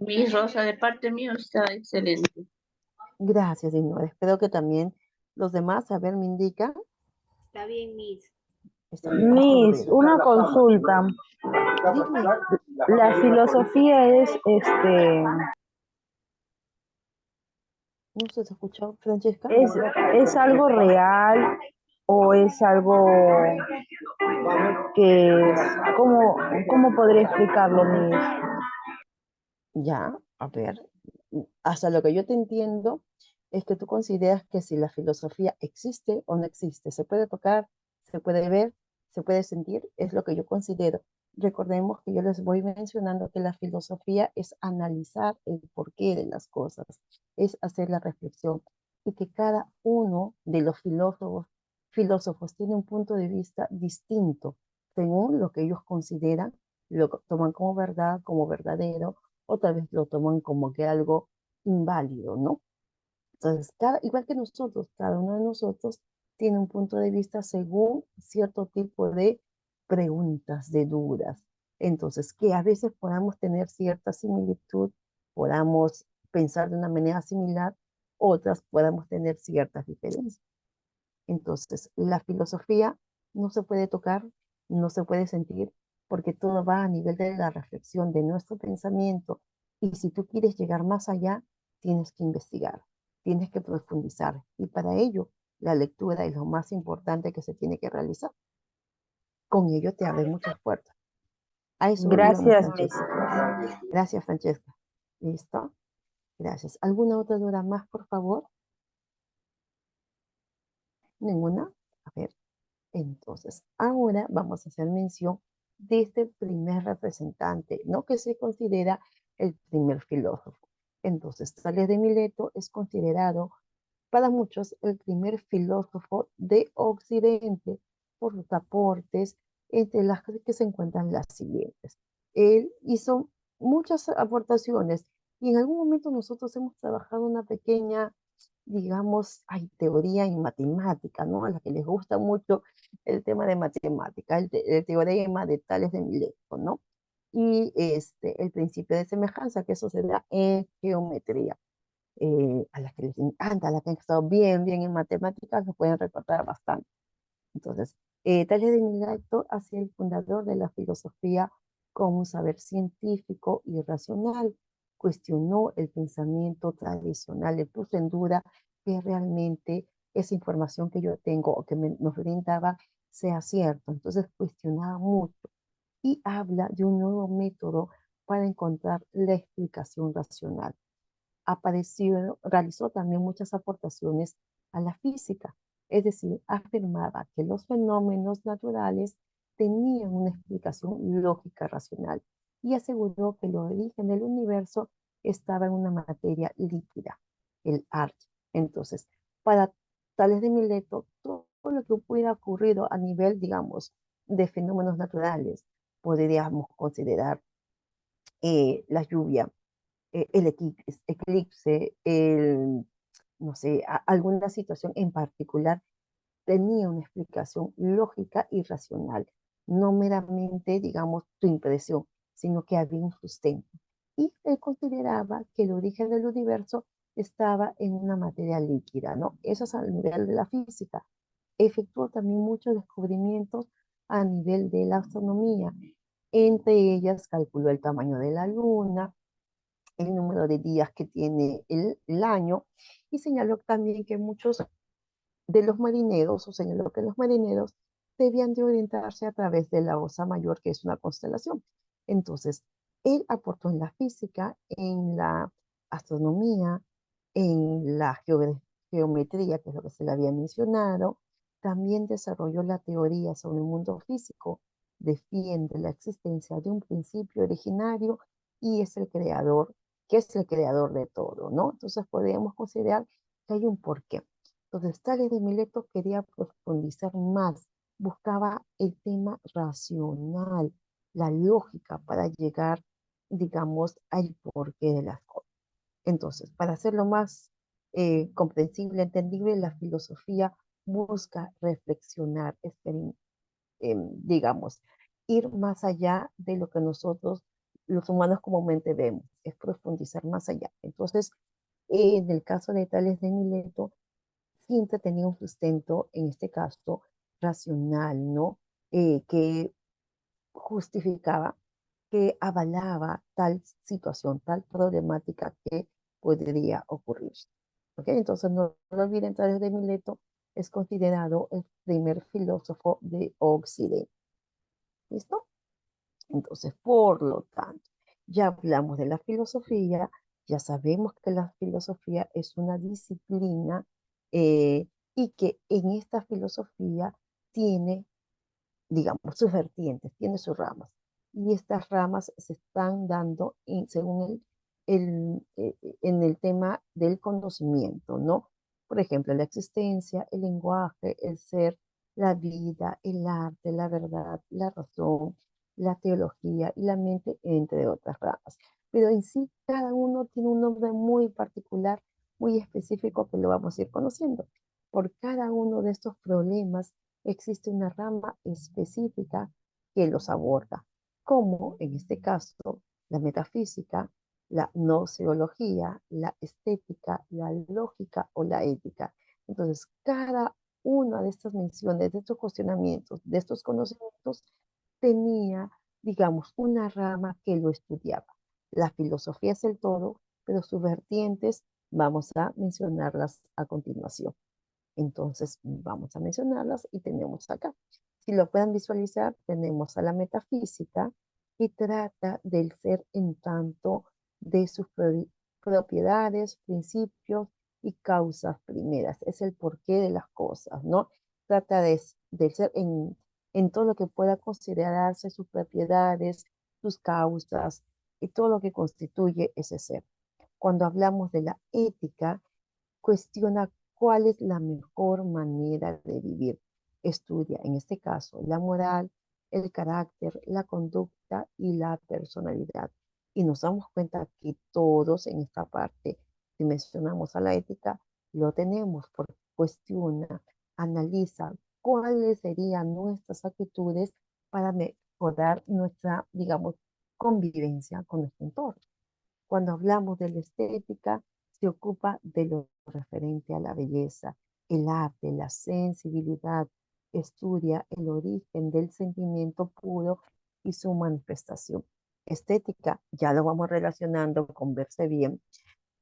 Speaker 3: Miss Rosa, de parte mío está excelente.
Speaker 2: Gracias, Dinora. Espero que también los demás, a ver, me indican.
Speaker 1: Está bien, Miss.
Speaker 2: Está bien, hasta
Speaker 6: Miss,
Speaker 2: luego.
Speaker 6: una consulta.
Speaker 2: Dime,
Speaker 6: La filosofía
Speaker 2: ¿no se te escuchó, Francesca?
Speaker 6: es algo real o es algo que, ¿cómo, cómo podría explicarlo, Miss?
Speaker 2: Ya, a ver, hasta lo que yo te entiendo es que tú consideras que si la filosofía existe o no existe, se puede tocar, se puede ver, se puede sentir, es lo que yo considero. Recordemos que yo les voy mencionando que la filosofía es analizar el porqué de las cosas, es hacer la reflexión y que cada uno de los filósofos tiene un punto de vista distinto según lo que ellos consideran, lo toman como verdad, como verdadero, o tal vez lo toman como que algo inválido, ¿no? Entonces, igual que nosotros, cada uno de nosotros tiene un punto de vista según cierto tipo de preguntas, de dudas. Entonces, que a veces podamos tener cierta similitud, podamos pensar de una manera similar, otras podamos tener ciertas diferencias. Entonces, la filosofía no se puede tocar, no se puede sentir, porque todo va a nivel de la reflexión de nuestro pensamiento. Y si tú quieres llegar más allá, tienes que investigar, tienes que profundizar. Y para ello, la lectura es lo más importante que se tiene que realizar. Con ello te abre muchas puertas. A eso iba mi
Speaker 6: Gracias, Miss.
Speaker 2: Francesca. Gracias, Francesca. ¿Listo? Gracias. ¿Alguna otra duda más, por favor? ¿Ninguna? A ver. Entonces, ahora vamos a hacer mención de este primer representante, ¿no? Que se considera el primer filósofo. Entonces, Tales de Mileto es considerado para muchos el primer filósofo de Occidente por sus aportes, entre las que se encuentran las siguientes. Él hizo muchas aportaciones y en algún momento nosotros hemos trabajado una pequeña, digamos, hay teoría en matemática, ¿no? A la que les gusta mucho el tema de matemática, el teorema de Tales de Mileto, ¿no? Y el principio de semejanza, que eso se da en geometría. A las que les encanta, a las que han estado bien, bien en matemáticas, lo pueden recordar bastante. Entonces, Tales de Mileto ha sido el fundador de la filosofía como un saber científico y racional. Cuestionó el pensamiento tradicional, le puso en duda que realmente esa información que yo tengo o que nos brindaba sea cierto. Entonces, cuestionaba mucho y habla de un nuevo método para encontrar la explicación racional. Realizó también muchas aportaciones a la física, es decir, afirmaba que los fenómenos naturales tenían una explicación lógica racional y aseguró que el origen del universo estaba en una materia líquida, el arch. Entonces, para Tales de Mileto, todo lo que pudiera ocurrir a nivel, digamos, de fenómenos naturales, podríamos considerar la lluvia, el eclipse, no sé, alguna situación en particular tenía una explicación lógica y racional, no meramente, digamos, tu impresión, sino que había un sustento. Y él consideraba que el origen del universo estaba en una materia líquida, ¿no? Eso es a nivel de la física. Efectuó también muchos descubrimientos a nivel de la astronomía. Entre ellas, calculó el tamaño de la luna, el número de días que tiene el año, y señaló también que muchos de los marineros, o señaló que los marineros debían de orientarse a través de la Osa Mayor, que es una constelación. Entonces, él aportó en la física, en la astronomía, en la geometría, que es lo que se le había mencionado. También desarrolló la teoría sobre el mundo físico, defiende la existencia de un principio originario y es el creador, que es el creador de todo, ¿no? Entonces podríamos considerar que hay un porqué. Entonces, Tales de Mileto quería profundizar más, buscaba el tema racional, la lógica para llegar, digamos, al porqué de las cosas. Entonces, para hacerlo más comprensible, entendible, la filosofía busca reflexionar, digamos, ir más allá de lo que nosotros los humanos comúnmente vemos, es profundizar más allá. Entonces, en el caso de Tales de Mileto, siempre tenía un sustento, en este caso, racional, ¿no? Que justificaba, que avalaba tal situación, tal problemática que podría ocurrir. ¿Ok? Entonces, no lo olviden, Tales de Mileto es considerado el primer filósofo de Occidente. ¿Listo? Entonces, por lo tanto, ya hablamos de la filosofía, ya sabemos que la filosofía es una disciplina y que en esta filosofía tiene, digamos, sus vertientes, tiene sus ramas. Y estas ramas se están dando según en el tema del conocimiento, ¿no? Por ejemplo, la existencia, el lenguaje, el ser, la vida, el arte, la verdad, la razón, la teología y la mente, entre otras ramas. Pero en sí, cada uno tiene un nombre muy particular, muy específico que lo vamos a ir conociendo. Por cada uno de estos problemas existe una rama específica que los aborda, como en este caso la metafísica, la gnoseología, la estética, la lógica o la ética. Entonces, cada una de estas menciones, de estos cuestionamientos, de estos conocimientos, tenía, digamos, una rama que lo estudiaba. La filosofía es el todo, pero sus vertientes vamos a mencionarlas a continuación. Entonces, vamos a mencionarlas y tenemos acá. Si lo pueden visualizar, tenemos a la metafísica que trata del ser en tanto de sus propiedades, principios y causas primeras. Es el porqué de las cosas, ¿no? Trata del ser en todo lo que pueda considerarse sus propiedades, sus causas y todo lo que constituye ese ser. Cuando hablamos de la ética, cuestiona cuál es la mejor manera de vivir. Estudia, en este caso, la moral, el carácter, la conducta y la personalidad. Y nos damos cuenta que todos en esta parte, si mencionamos a la ética, lo tenemos porque cuestiona, analiza cuáles serían nuestras actitudes para mejorar nuestra, digamos, convivencia con nuestro entorno. Cuando hablamos de la estética, se ocupa de lo referente a la belleza, el arte, la sensibilidad, estudia el origen del sentimiento puro y su manifestación. Estética, ya lo vamos relacionando con verse bien,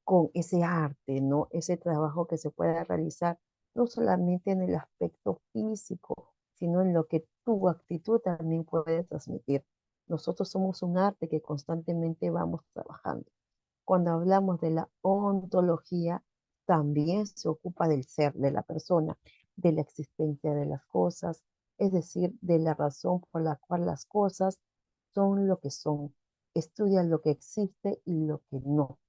Speaker 2: con ese arte, ¿no? Ese trabajo que se puede realizar no solamente en el aspecto físico, sino en lo que tu actitud también puede transmitir. Nosotros somos un arte que constantemente vamos trabajando. Cuando hablamos de la ontología, también se ocupa del ser de la persona, de la existencia de las cosas, es decir, de la razón por la cual las cosas son lo que son. Estudia lo que existe y lo que no.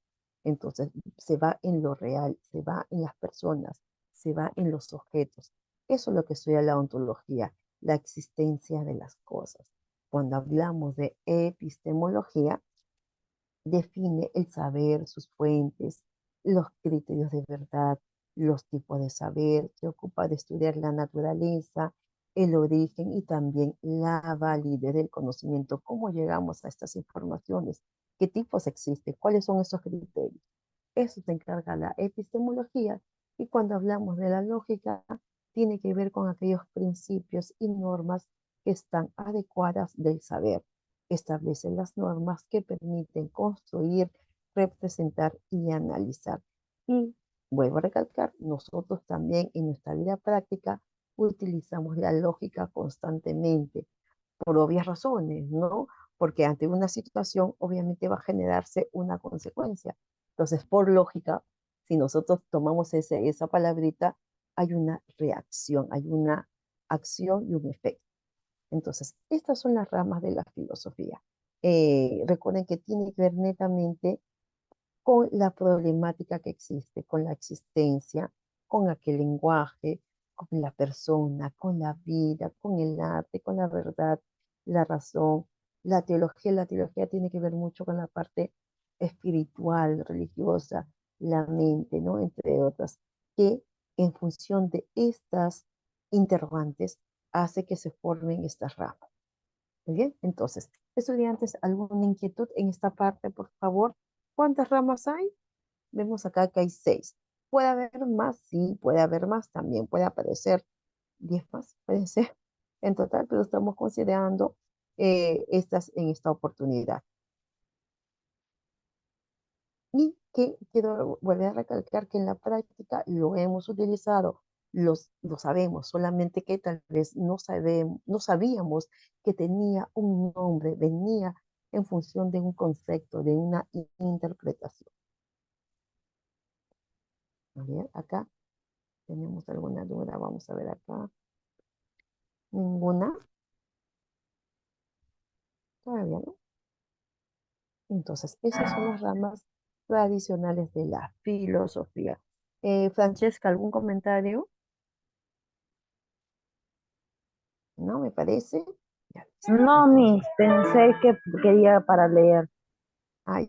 Speaker 2: Entonces, se va en lo real, se va en las personas, se va en los objetos. Eso es lo que estudia la ontología, la existencia de las cosas. Cuando hablamos de epistemología, define el saber, sus fuentes, los criterios de verdad, los tipos de saber, se ocupa de estudiar la naturaleza, el origen y también la validez del conocimiento, cómo llegamos a estas informaciones, qué tipos existen, cuáles son esos criterios. Eso se encarga la epistemología y cuando hablamos de la lógica, tiene que ver con aquellos principios y normas que están adecuadas del saber. Establecen las normas que permiten construir, representar y analizar. Y vuelvo a recalcar, nosotros también en nuestra vida práctica utilizamos la lógica constantemente, por obvias razones, ¿no? Porque ante una situación obviamente va a generarse una consecuencia. Entonces, por lógica, si nosotros tomamos esa palabrita, hay una reacción, hay una acción y un efecto. Entonces, estas son las ramas de la filosofía. Recuerden que tiene que ver netamente con la problemática que existe, con la existencia, con aquel lenguaje, con la persona, con la vida, con el arte, con la verdad, la razón, la teología. La teología tiene que ver mucho con la parte espiritual, religiosa, la mente, ¿no? Entre otras, que en función de estas interrogantes hace que se formen estas ramas. Muy bien, entonces, Estudiantes, ¿alguna inquietud en esta parte, por favor? ¿Cuántas ramas hay? Vemos acá que hay 6. ¿Puede haber más? Sí, puede haber más. También puede aparecer 10 más, puede ser en total, pero estamos considerando estas en esta oportunidad. Y que quiero volver a recalcar que en la práctica lo hemos utilizado, lo sabemos, solamente que tal vez no sabíamos que tenía un nombre, venía en función de un concepto, de una interpretación. A ver, acá tenemos alguna duda, vamos a ver acá. Ninguna. Todavía no. Entonces, esas son las ramas tradicionales de la filosofía. Francesca, ¿algún comentario? No, me parece. Ya,
Speaker 6: No, Miss, pensé que quería para leer.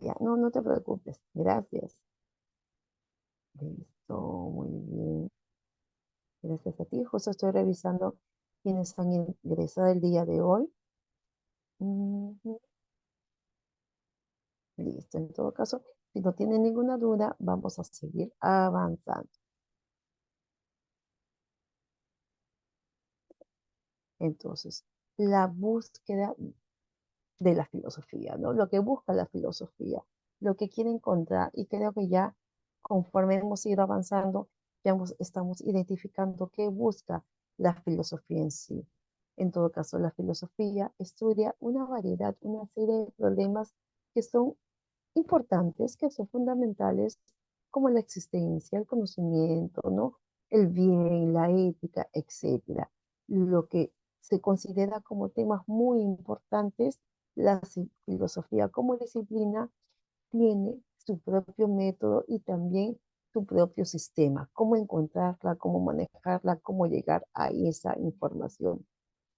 Speaker 2: ya, no, no te preocupes. Gracias. Listo, muy bien. Gracias a ti. Justo estoy revisando quienes han ingresado el día de hoy. Ujú. Listo, en todo caso, si no tienen ninguna duda, vamos a seguir avanzando. Entonces, la búsqueda de la filosofía, ¿no? Lo que busca la filosofía, lo que quiere encontrar, y creo que ya conforme hemos ido avanzando, estamos identificando qué busca la filosofía en sí. En todo caso, la filosofía estudia una variedad, una serie de problemas que son importantes, que son fundamentales, como la existencia, el conocimiento, ¿no? El bien, la ética, etcétera. Lo que se considera como temas muy importantes, la filosofía como disciplina tiene su propio método y también su propio sistema, cómo encontrarla, cómo manejarla, cómo llegar a esa información.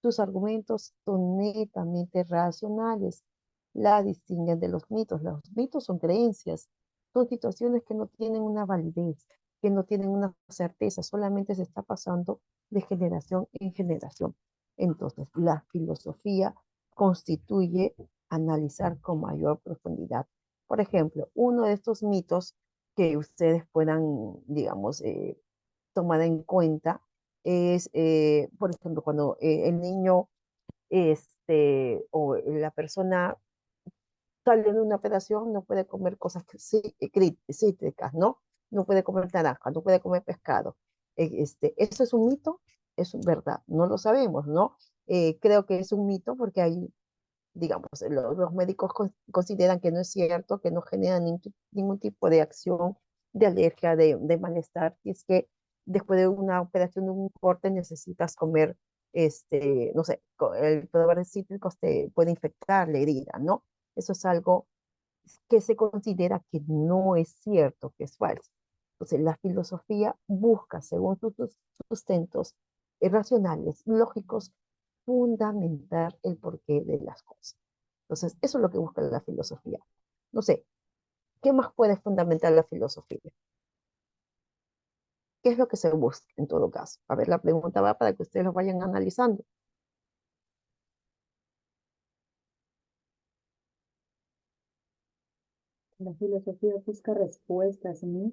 Speaker 2: Sus argumentos son netamente racionales, la distinguen de los mitos. Los mitos son creencias, son situaciones que no tienen una validez, que no tienen una certeza, solamente se está pasando de generación en generación. Entonces, la filosofía constituye analizar con mayor profundidad. Por ejemplo, uno de estos mitos que ustedes puedan, digamos, tomar en cuenta es, por ejemplo, cuando el niño o la persona sale de una operación, no puede comer cosas cítricas, ¿no? No puede comer naranja, no puede comer pescado. ¿Eso es un mito? Es verdad, no lo sabemos, ¿no? Creo que es un mito porque hay, digamos, los médicos consideran que no es cierto, que no genera ningún tipo de acción, de alergia, de malestar, y es que después de una operación, de un corte, necesitas comer, no sé, el probar cítricos te puede infectar la herida, ¿no? Eso es algo que se considera que no es cierto, que es falso. Entonces, la filosofía busca, según sus sustentos racionales, lógicos, fundamentar el porqué de las cosas. Entonces, eso es lo que busca la filosofía. No sé, ¿qué más puede fundamentar la filosofía? ¿Qué es lo que se busca en todo caso? A ver, la pregunta va para que ustedes lo vayan analizando.
Speaker 7: La filosofía busca respuestas, Miss.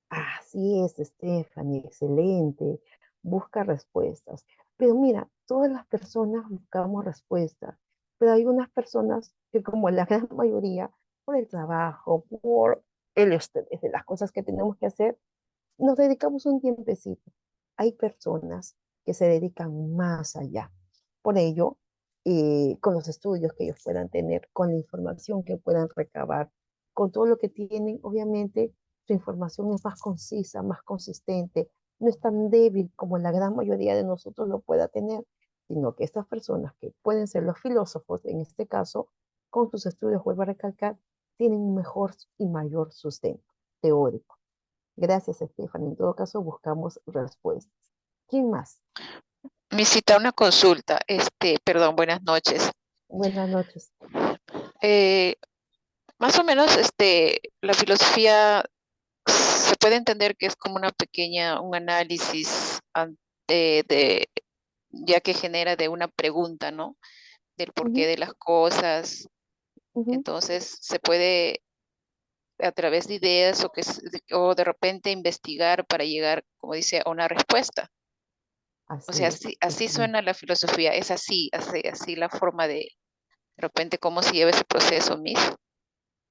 Speaker 2: Así es, Stephanie, excelente. Busca respuestas. Pero mira, todas las personas buscamos respuestas, pero hay unas personas que, como la gran mayoría, por el trabajo, por el estrés de las cosas que tenemos que hacer, nos dedicamos un tiempecito. Hay personas que se dedican más allá. Por ello, con los estudios que ellos puedan tener, con la información que puedan recabar, con todo lo que tienen, obviamente su información es más concisa, más consistente, no es tan débil como la gran mayoría de nosotros lo pueda tener, sino que estas personas que pueden ser los filósofos, en este caso, con sus estudios, vuelvo a recalcar, tienen un mejor y mayor sustento teórico. Gracias, Stephanie. En todo caso, buscamos respuestas. ¿Quién más?
Speaker 8: Me cita una consulta, perdón, buenas noches.
Speaker 2: Buenas noches.
Speaker 8: Eh, Más o menos, la filosofía se puede entender que es como un análisis ya que genera de una pregunta, ¿no? del porqué de las cosas.
Speaker 2: Ujú.
Speaker 8: Entonces se puede a través de ideas o de repente investigar para llegar, como dice, a una respuesta. O
Speaker 2: Así
Speaker 8: sea,
Speaker 2: es.
Speaker 8: así suena la filosofía, es así la forma de repente cómo se lleva ese proceso, Miss.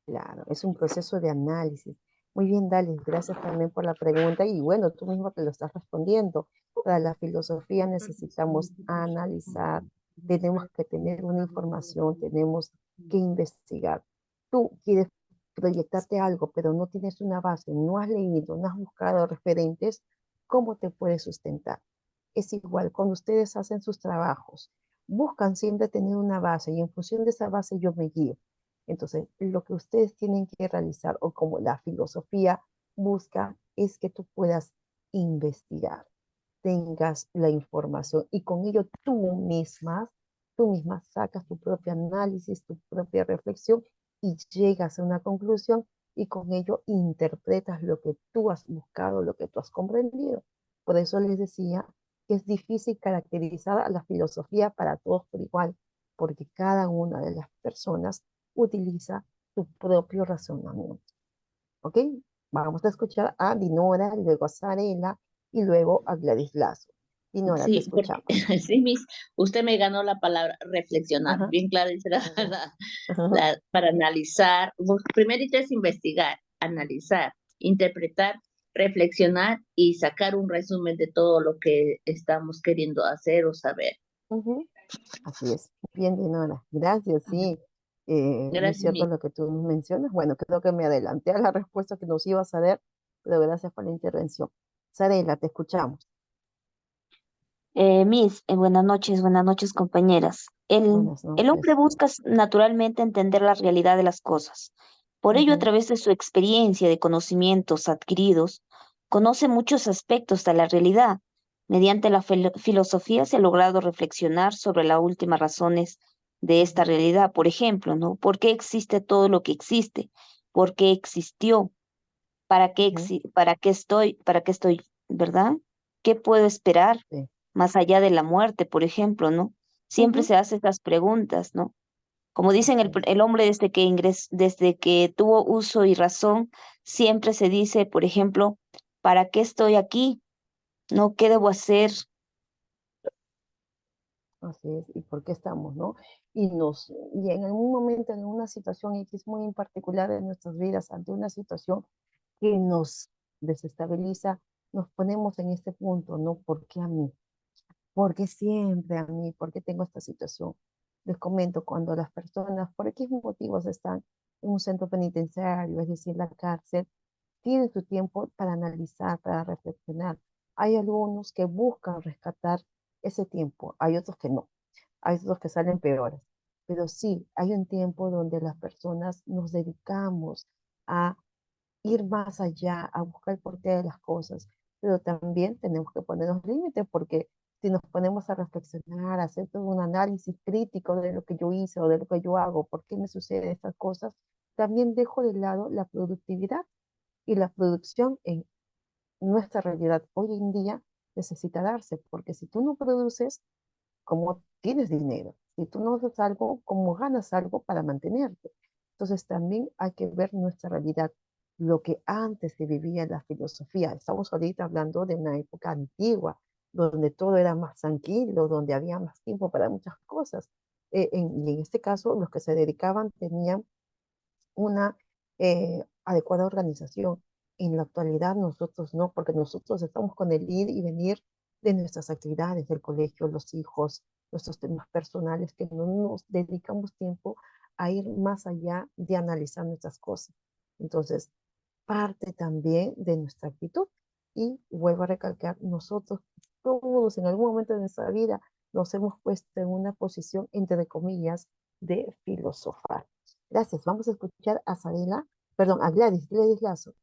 Speaker 2: Claro, es un proceso de análisis. Muy bien, Dalis, gracias también por la pregunta. Y bueno, tú mismo te lo estás respondiendo. Para la filosofía necesitamos analizar, tenemos que tener una información, tenemos que investigar. Tú quieres proyectarte algo, pero no tienes una base, no has leído, no has buscado referentes, ¿cómo te puedes sustentar? Es igual, cuando ustedes hacen sus trabajos, buscan siempre tener una base y en función de esa base yo me guío. Entonces, lo que ustedes tienen que realizar o como la filosofía busca es que tú puedas investigar, tengas la información y con ello tú misma sacas tu propio análisis, tu propia reflexión y llegas a una conclusión y con ello interpretas lo que tú has buscado, lo que tú has comprendido. Por eso les decía que es difícil caracterizar a la filosofía para todos por igual, porque cada una de las personas utiliza su propio razonamiento. ¿Ok? Vamos a escuchar a Dinora, luego a Sarela y luego a Gladys Lazo. Dinora, te
Speaker 3: Sí, porque
Speaker 2: escuchamos.
Speaker 3: sí, Miss, usted me ganó la palabra reflexionar.
Speaker 2: Ajá.
Speaker 3: Bien claro, dice
Speaker 2: Ajá.
Speaker 3: para analizar. Primerito es investigar, analizar, interpretar, reflexionar y sacar un resumen de todo lo que estamos queriendo hacer o saber.
Speaker 2: Ujú. Así es. Bien, Dinora. Gracias, sí. Muy
Speaker 3: Gracias,
Speaker 2: cierto
Speaker 3: Miss.
Speaker 2: lo que tú mencionas. Bueno, creo que me adelanté a la respuesta que nos ibas a dar, pero gracias por la intervención. Sarela, te escuchamos.
Speaker 6: Miss, buenas noches, compañeras.
Speaker 2: Buenas
Speaker 6: El hombre
Speaker 2: noches.
Speaker 6: busca naturalmente entender la realidad de las cosas. Por ello, a
Speaker 2: Ujú,
Speaker 6: través de su experiencia de conocimientos adquiridos, conoce muchos aspectos de la realidad. Mediante la filosofía se ha logrado reflexionar sobre las últimas razones de esta realidad. Por ejemplo, ¿no? ¿Por qué existe todo lo que existe? ¿Por qué existió?
Speaker 2: ujú,
Speaker 6: Para qué estoy, ¿verdad? ¿Qué puedo esperar
Speaker 2: sí.
Speaker 6: más allá de la muerte, por ejemplo, ¿no? Siempre
Speaker 2: Ujú,
Speaker 6: se hace estas preguntas, ¿no? Como dicen,
Speaker 2: así es.
Speaker 6: el hombre desde que tuvo uso y razón, siempre se dice, por ejemplo, ¿para qué estoy aquí? ¿No? ¿Qué debo hacer?
Speaker 2: Así es, y por qué estamos, ¿no? Y en algún momento, en una situación X muy en particular en nuestras vidas, ante una situación que nos desestabiliza, nos ponemos en este punto, ¿no? ¿Por qué a mí? ¿Por qué siempre a mí? ¿Por qué tengo esta situación? Les comento, cuando las personas, por qué motivos están en un centro penitenciario, es decir, la cárcel, tienen su tiempo para analizar, para reflexionar. Hay algunos que buscan rescatar ese tiempo, hay otros que no, hay otros que salen peores. Pero sí, hay un tiempo donde las personas nos dedicamos a ir más allá, a buscar el porqué de las cosas, pero también tenemos que ponernos límites porque si nos ponemos a reflexionar, a hacer todo un análisis crítico de lo que yo hice o de lo que yo hago, por qué me suceden estas cosas, también dejo de lado la productividad y la producción en nuestra realidad hoy en día necesita darse, porque si tú no produces, ¿cómo tienes dinero? Si tú no haces algo, ¿cómo ganas algo para mantenerte? Entonces también hay que ver nuestra realidad, lo que antes se vivía en la filosofía. Estamos ahorita hablando de una época antigua, donde todo era más tranquilo, donde había más tiempo para muchas cosas. Y en este caso, los que se dedicaban tenían una adecuada organización. En la actualidad nosotros no, porque nosotros estamos con el ir y venir de nuestras actividades del colegio, los hijos, nuestros temas personales, que no nos dedicamos tiempo a ir más allá de analizar nuestras cosas. Entonces, parte también de nuestra actitud. Y vuelvo a recalcar, nosotros todos en algún momento de nuestra vida nos hemos puesto en una posición, entre comillas, de filosofar. Gracias. Vamos a escuchar a Sarela, perdón, a Gladys Lazo.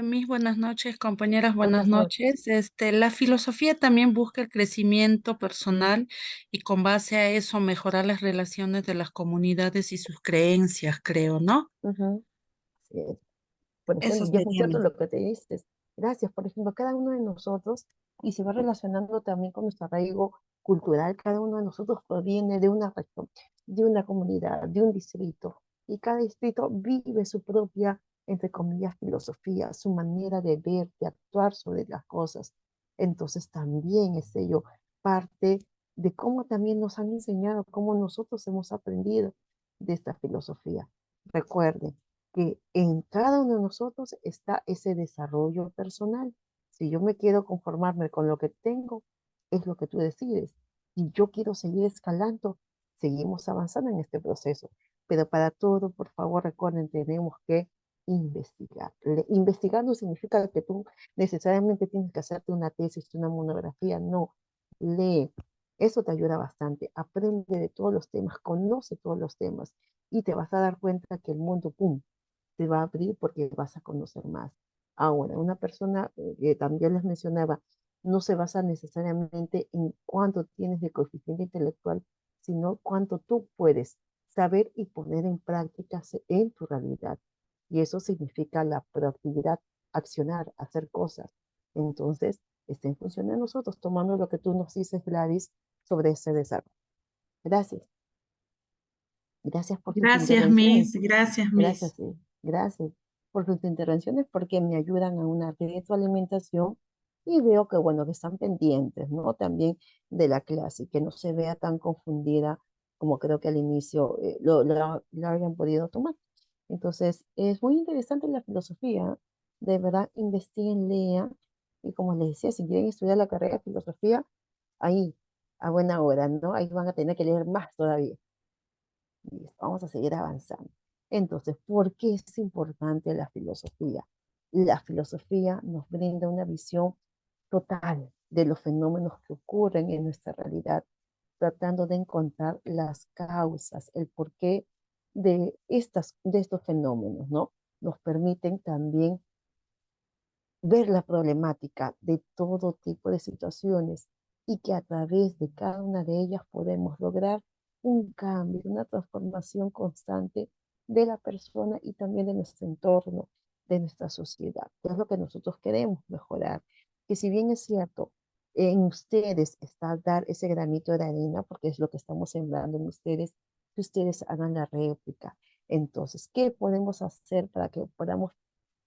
Speaker 9: Mis buenas noches, compañeras, buenas
Speaker 2: Buenas noches.
Speaker 9: noches. La filosofía también busca el crecimiento personal y con base a eso mejorar las relaciones de las comunidades y sus creencias, creo, ¿no?
Speaker 2: Ujú. Así es. Por
Speaker 9: Eso
Speaker 2: ejemplo, y es muy
Speaker 9: sería
Speaker 2: cierto
Speaker 9: mi.
Speaker 2: lo que te dices. Gracias. Por ejemplo, cada uno de nosotros, y se va relacionando también con nuestro arraigo cultural. Cada uno de nosotros proviene de una región, de una comunidad, de un distrito, y cada distrito vive su propia, entre comillas, filosofía, su manera de ver, de actuar sobre las cosas. Entonces también es ello parte de cómo también nos han enseñado, cómo nosotros hemos aprendido de esta filosofía. Recuerden que en cada uno de nosotros está ese desarrollo personal. Si yo me quiero conformarme con lo que tengo, es lo que tú decides. Si yo quiero seguir escalando, seguimos avanzando en este proceso. Pero para todo, por favor, recuerden, tenemos que investigar. Investigar no significa que tú necesariamente tienes que hacerte una tesis, una monografía, no. Lee. Eso te ayuda bastante. Aprende de todos los temas, conoce todos los temas y te vas a dar cuenta que el mundo, ¡pum!, te va a abrir porque vas a conocer más. Ahora, una persona que también les mencionaba, no se basa necesariamente en cuánto tienes de coeficiente intelectual, sino cuánto tú puedes saber y poner en práctica en tu realidad. Y eso significa la proactividad, accionar, hacer cosas. Entonces, está en función de nosotros, tomando lo que tú nos dices, Gladys, sobre ese desarrollo. Gracias. Gracias por tus
Speaker 5: Gracias,
Speaker 2: intervenciones.
Speaker 5: Miss. Gracias,
Speaker 2: Gracias,
Speaker 5: Miss.
Speaker 2: sí. Gracias por tus intervenciones porque me ayudan a una retroalimentación y veo que, bueno, que están pendientes, ¿no? También de la clase, que no se vea tan confundida como creo que al inicio lo hayan podido tomar. Entonces, es muy interesante la filosofía. De verdad, investiguen, lean. Y como les decía, si quieren estudiar la carrera de filosofía, ahí, a buena hora, ¿no? Ahí van a tener que leer más todavía. Listo, vamos a seguir avanzando. Entonces, ¿por qué es importante la filosofía? La filosofía nos brinda una visión total de los fenómenos que ocurren en nuestra realidad, tratando de encontrar las causas, el porqué de estos fenómenos, ¿no? Nos permiten también ver la problemática de todo tipo de situaciones y que a través de cada una de ellas podemos lograr un cambio, una transformación constante de la persona y también de nuestro entorno, de nuestra sociedad, que es lo que nosotros queremos mejorar. Que si bien es cierto, en ustedes está dar ese granito de arena, porque es lo que estamos sembrando en ustedes, que ustedes hagan la réplica. Entonces, ¿qué podemos hacer para que podamos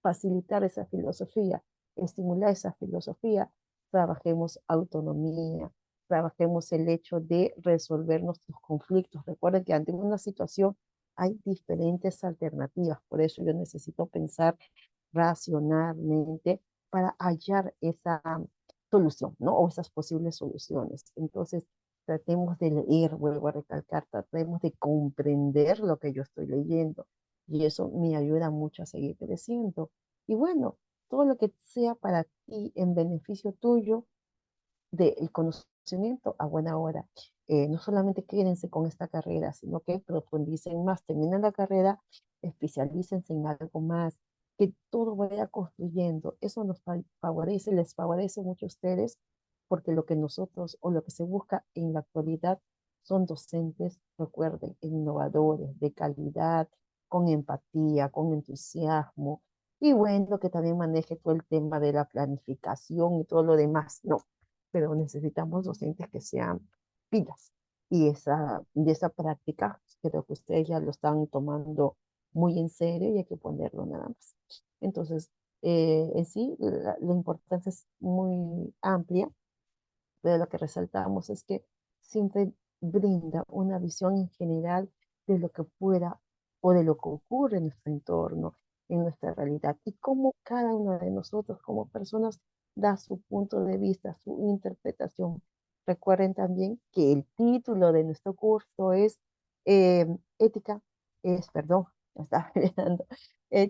Speaker 2: facilitar esa filosofía, estimular esa filosofía? Trabajemos autonomía, trabajemos el hecho de resolver nuestros conflictos. Recuerden que ante una situación hay diferentes alternativas, por eso yo necesito pensar racionalmente para hallar esa solución, ¿no? O esas posibles soluciones. Entonces, tratemos de leer, vuelvo a recalcar, tratemos de comprender lo que yo estoy leyendo y eso me ayuda mucho a seguir creciendo. Y bueno, todo lo que sea para ti en beneficio tuyo del conocimiento a buena hora. No solamente quédense con esta carrera, sino que profundicen más, terminen la carrera, especialícense en algo más, que todo vaya construyendo. Eso nos favorece, les favorece mucho a ustedes, porque lo que nosotros o lo que se busca en la actualidad son docentes, recuerden, innovadores, de calidad, con empatía, con entusiasmo, y bueno, que también maneje todo el tema de la planificación y todo lo demás, ¿no? Pero necesitamos docentes que sean pilas. Y esa práctica, creo que ustedes ya lo están tomando muy en serio y hay que ponerlo nada más. Entonces, en sí, la importancia es muy amplia, pero lo que resaltamos es que siempre brinda una visión en general de lo que pueda o de lo que ocurre en nuestro entorno, en nuestra realidad, y cómo cada uno de nosotros como personas da su punto de vista, su interpretación. Recuerden también que el título de nuestro curso es eh, ética, perdón, me estaba olvidando,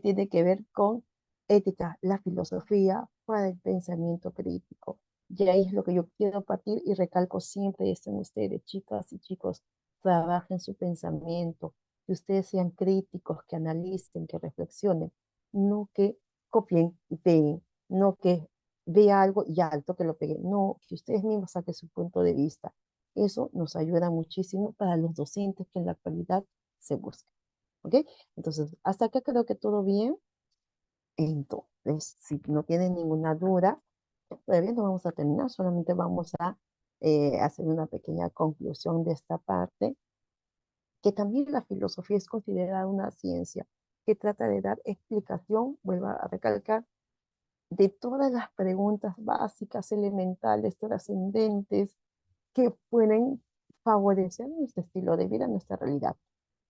Speaker 2: tiene que ver con ética, la filosofía para el pensamiento crítico. Y ahí es lo que yo quiero partir y recalco siempre esto en ustedes, chicas y chicos, trabajen su pensamiento, que ustedes sean críticos, que analicen, que reflexionen, no que copien y peguen, no que vea algo y alto que lo peguen, no, que ustedes mismos saquen su punto de vista. Eso nos ayuda muchísimo para los docentes que en la actualidad se buscan. ¿Ok? Entonces, hasta acá creo que todo bien. Entonces, si no tienen ninguna duda, todavía no vamos a terminar, solamente vamos a hacer una pequeña conclusión de esta parte, que también la filosofía es considerada una ciencia que trata de dar explicación, vuelvo a recalcar, de todas las preguntas básicas, elementales, trascendentes, que pueden favorecer nuestro estilo de vida, nuestra realidad.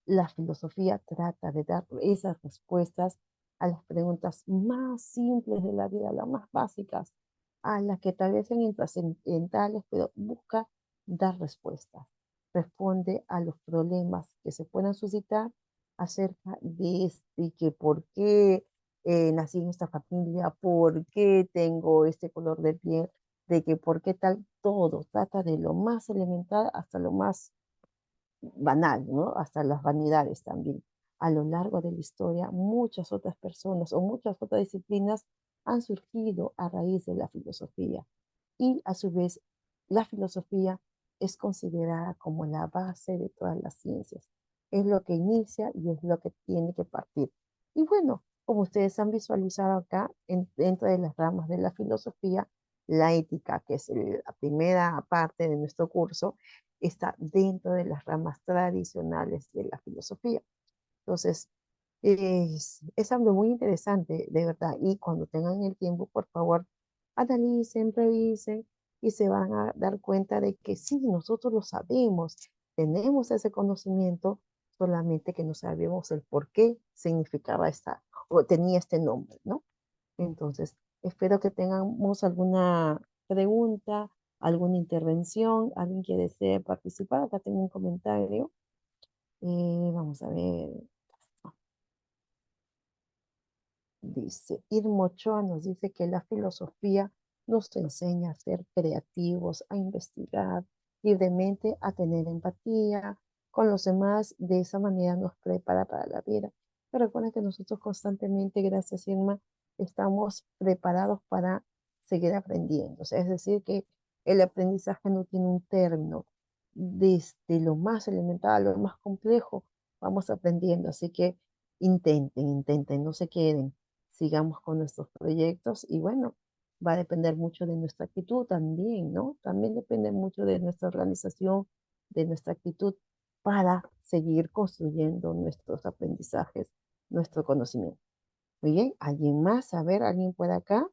Speaker 2: La filosofía trata de dar esas respuestas a las preguntas más simples de la vida, las más básicas, a las que tal vez sean intrascendentales, pero busca dar respuestas. Responde a los problemas que se puedan suscitar acerca de este, que por qué nací en esta familia, por qué tengo este color de piel, de que por qué tal, todo trata de lo más elemental hasta lo más banal, ¿no? Hasta las vanidades también. A lo largo de la historia, muchas otras personas o muchas otras disciplinas han surgido a raíz de la filosofía. Y a su vez, la filosofía es considerada como la base de todas las ciencias. Es lo que inicia y es lo que tiene que partir. Y bueno, como ustedes han visualizado acá, dentro de las ramas de la filosofía, la ética, que es la primera parte de nuestro curso, está dentro de las ramas tradicionales de la filosofía. Entonces, es algo muy interesante, de verdad. Y cuando tengan el tiempo, por favor, analicen, revisen y se van a dar cuenta de que sí, nosotros lo sabemos, tenemos ese conocimiento, solamente que no sabemos el por qué significaba esta o tenía este nombre, ¿no? Entonces, espero que tengamos alguna pregunta, alguna intervención, alguien que desee participar. Acá tengo un comentario. Vamos a ver. Dice, Irmo Ochoa nos dice que la filosofía nos enseña a ser creativos, a investigar libremente, a tener empatía con los demás. De esa manera nos prepara para la vida. Pero recuerden que nosotros constantemente, gracias Irma, estamos preparados para seguir aprendiendo. O sea, es decir, que el aprendizaje no tiene un término. Desde lo más elemental a lo más complejo, vamos aprendiendo. Así que intenten, no se queden, sigamos con nuestros proyectos y bueno, va a depender mucho de nuestra actitud también, ¿no? También depende mucho de nuestra organización, de nuestra actitud para seguir construyendo nuestros aprendizajes, nuestro conocimiento. Muy bien, ¿alguien más? A ver, ¿alguien por acá?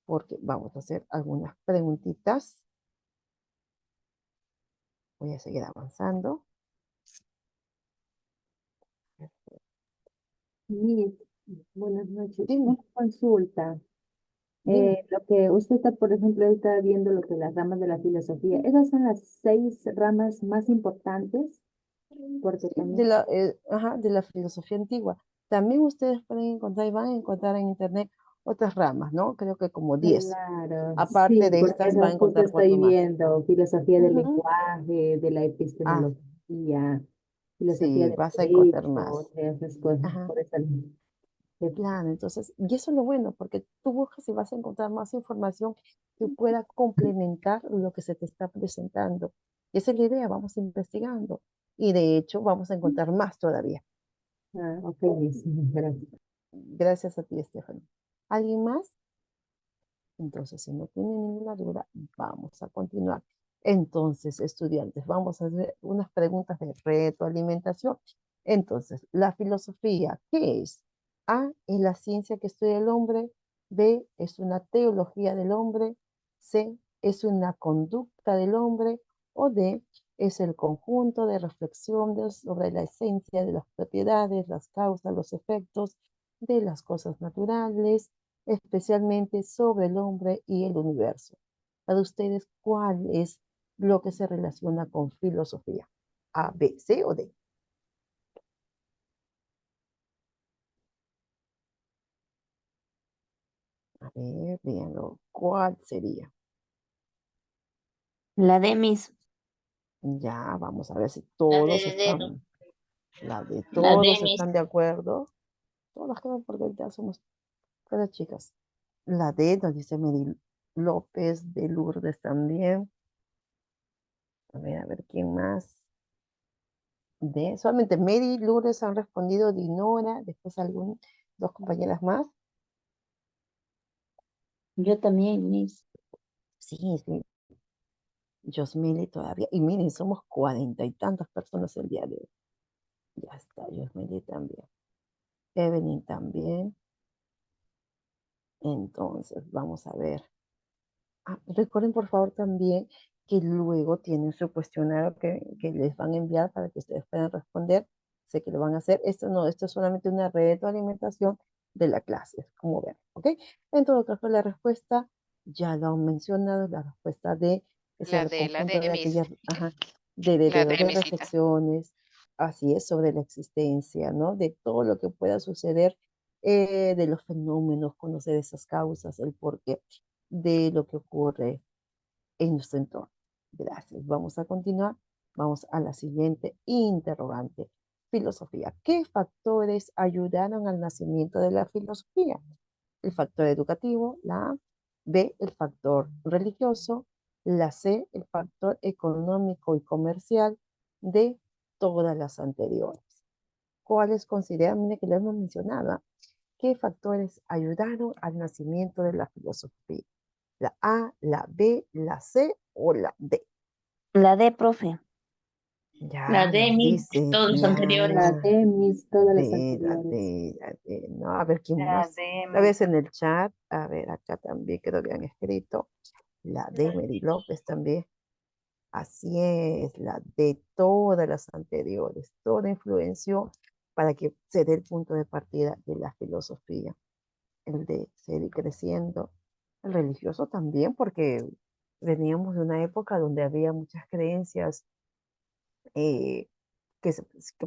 Speaker 2: Porque vamos a hacer algunas preguntitas. Voy a seguir avanzando.
Speaker 7: Miss, buenas noches.
Speaker 2: Dime,
Speaker 7: Una consulta.
Speaker 2: dime.
Speaker 7: Lo que usted está, por ejemplo, está viendo lo que las ramas de la filosofía, esas son las 6 ramas más importantes, porque
Speaker 2: Sí, de
Speaker 7: también,
Speaker 2: de la filosofía antigua. También ustedes pueden encontrar y van a encontrar en internet otras ramas, ¿no? Creo que como 10.
Speaker 7: claro,
Speaker 2: Aparte
Speaker 7: sí,
Speaker 2: de
Speaker 7: porque
Speaker 2: estas, van a
Speaker 7: eso justo
Speaker 2: encontrar
Speaker 7: estoy
Speaker 2: 4 más.
Speaker 7: viendo, filosofía del
Speaker 2: Ujú.
Speaker 7: lenguaje, de la
Speaker 2: Ah,
Speaker 7: epistemología, filosofía
Speaker 2: sí,
Speaker 7: del
Speaker 2: vas a encontrar
Speaker 7: derecho,
Speaker 2: más.
Speaker 7: de esas cosas,
Speaker 2: Ajá,
Speaker 7: por eso.
Speaker 2: claro, entonces, y eso es lo bueno, porque tú buscas y vas a encontrar más información que pueda complementar lo que se te está presentando. Y esa es la idea, vamos investigando. Y de hecho, vamos a encontrar más todavía.
Speaker 7: Ah, ok, Miss, gracias.
Speaker 2: Gracias a ti, Stephanie. ¿Alguien más? Entonces, si no tienen ninguna duda, vamos a continuar. Entonces, estudiantes, vamos a hacer unas preguntas de retroalimentación. Entonces, la filosofía, ¿qué es? A, es la ciencia que estudia el hombre. B, es una teología del hombre. C, es una conducta del hombre. O D, es el conjunto de reflexiones sobre la esencia de las propiedades, las causas, los efectos de las cosas naturales, especialmente sobre el hombre y el universo. Para ustedes, ¿cuál es lo que se relaciona con filosofía? A, B, C o D. A ver, véanlo. ¿Cuál sería?
Speaker 6: La de mis,
Speaker 2: Ya, vamos a ver si
Speaker 3: La
Speaker 2: todos
Speaker 3: de dedo,
Speaker 2: están, la de
Speaker 3: la de
Speaker 2: todos
Speaker 3: mis,
Speaker 2: están de acuerdo. Todas quedan porque ya somos cada chicas. La D nos dice Mary López de Lourdes también. A ver quién más. D, solamente Mary y Lourdes han respondido, Dinora, después dos compañeras más.
Speaker 6: yo también, mis.
Speaker 2: Sí, sí. Yosmili todavía. Y miren, somos 40 y tantas personas el día de hoy. Ya está, Yosmili también. Evelyn también. Entonces, vamos a ver. Recuerden por favor también que luego tienen su cuestionario que les van a enviar para que ustedes puedan responder. Sé que lo van a hacer. Esto no, esto es solamente una retroalimentación de la clase, como ven, ¿ok? En todo caso, la respuesta ya lo han mencionado, la respuesta de es el
Speaker 8: La
Speaker 2: conjunto
Speaker 8: D,
Speaker 2: de
Speaker 8: Miss.
Speaker 2: aquellas,
Speaker 8: La D,
Speaker 2: de
Speaker 8: Missita.
Speaker 2: reflexiones, así es, sobre la existencia, ¿no? De todo lo que pueda suceder, de los fenómenos, conocer esas causas, el porqué de lo que ocurre en nuestro entorno. Gracias. Vamos a continuar. Vamos a la siguiente interrogante. Filosofía. ¿Qué factores ayudaron al nacimiento de la filosofía? El factor educativo, la A. B, el factor religioso. La C, el factor económico y comercial. D, todas las anteriores. ¿Cuáles consideran? Mire que lo hemos mencionado. ¿Qué factores ayudaron al nacimiento de la filosofía? ¿La A, la B, la C o la D?
Speaker 6: La D, profe.
Speaker 3: La
Speaker 2: Ya
Speaker 3: D,
Speaker 2: nos
Speaker 3: Miss,
Speaker 2: dice
Speaker 3: todos los anteriores.
Speaker 7: La
Speaker 2: Diana.
Speaker 7: D, Miss, todas las
Speaker 2: D, la
Speaker 7: anteriores.
Speaker 2: D, la D. No, a ver quién
Speaker 6: La
Speaker 2: más.
Speaker 6: D,
Speaker 2: Tal vez en el chat. A ver, acá también creo que han escrito. La D, Mary López también. Así es, la de todas las anteriores. Toda influenció para que se dé el punto de partida de la filosofía. El de seguir creciendo. El religioso también, porque veníamos de una época donde había muchas creencias eh, que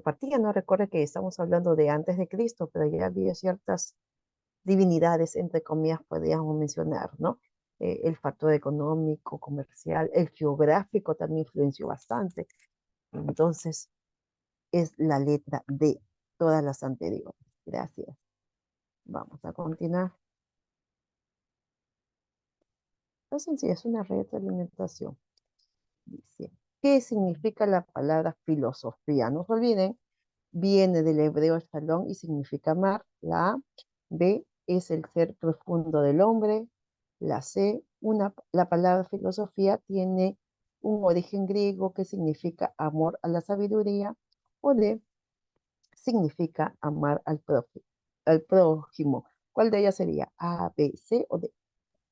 Speaker 2: partían, no recuerda que estamos hablando de antes de Cristo, pero ya había ciertas divinidades, entre comillas, podríamos mencionar, ¿no? El factor económico, comercial, el geográfico también influenció bastante. Entonces, es la letra D, todas las anteriores. Gracias. Vamos a continuar. Es sencillo, es una retroalimentación. Dice, ¿qué significa la palabra filosofía? No se olviden, viene del hebreo shalom y significa amar. La A. B es el ser profundo del hombre. La C, la palabra filosofía tiene un origen griego que significa amor a la sabiduría. O D, significa amar al prójimo. ¿Cuál de ellas sería? A, B, C o D?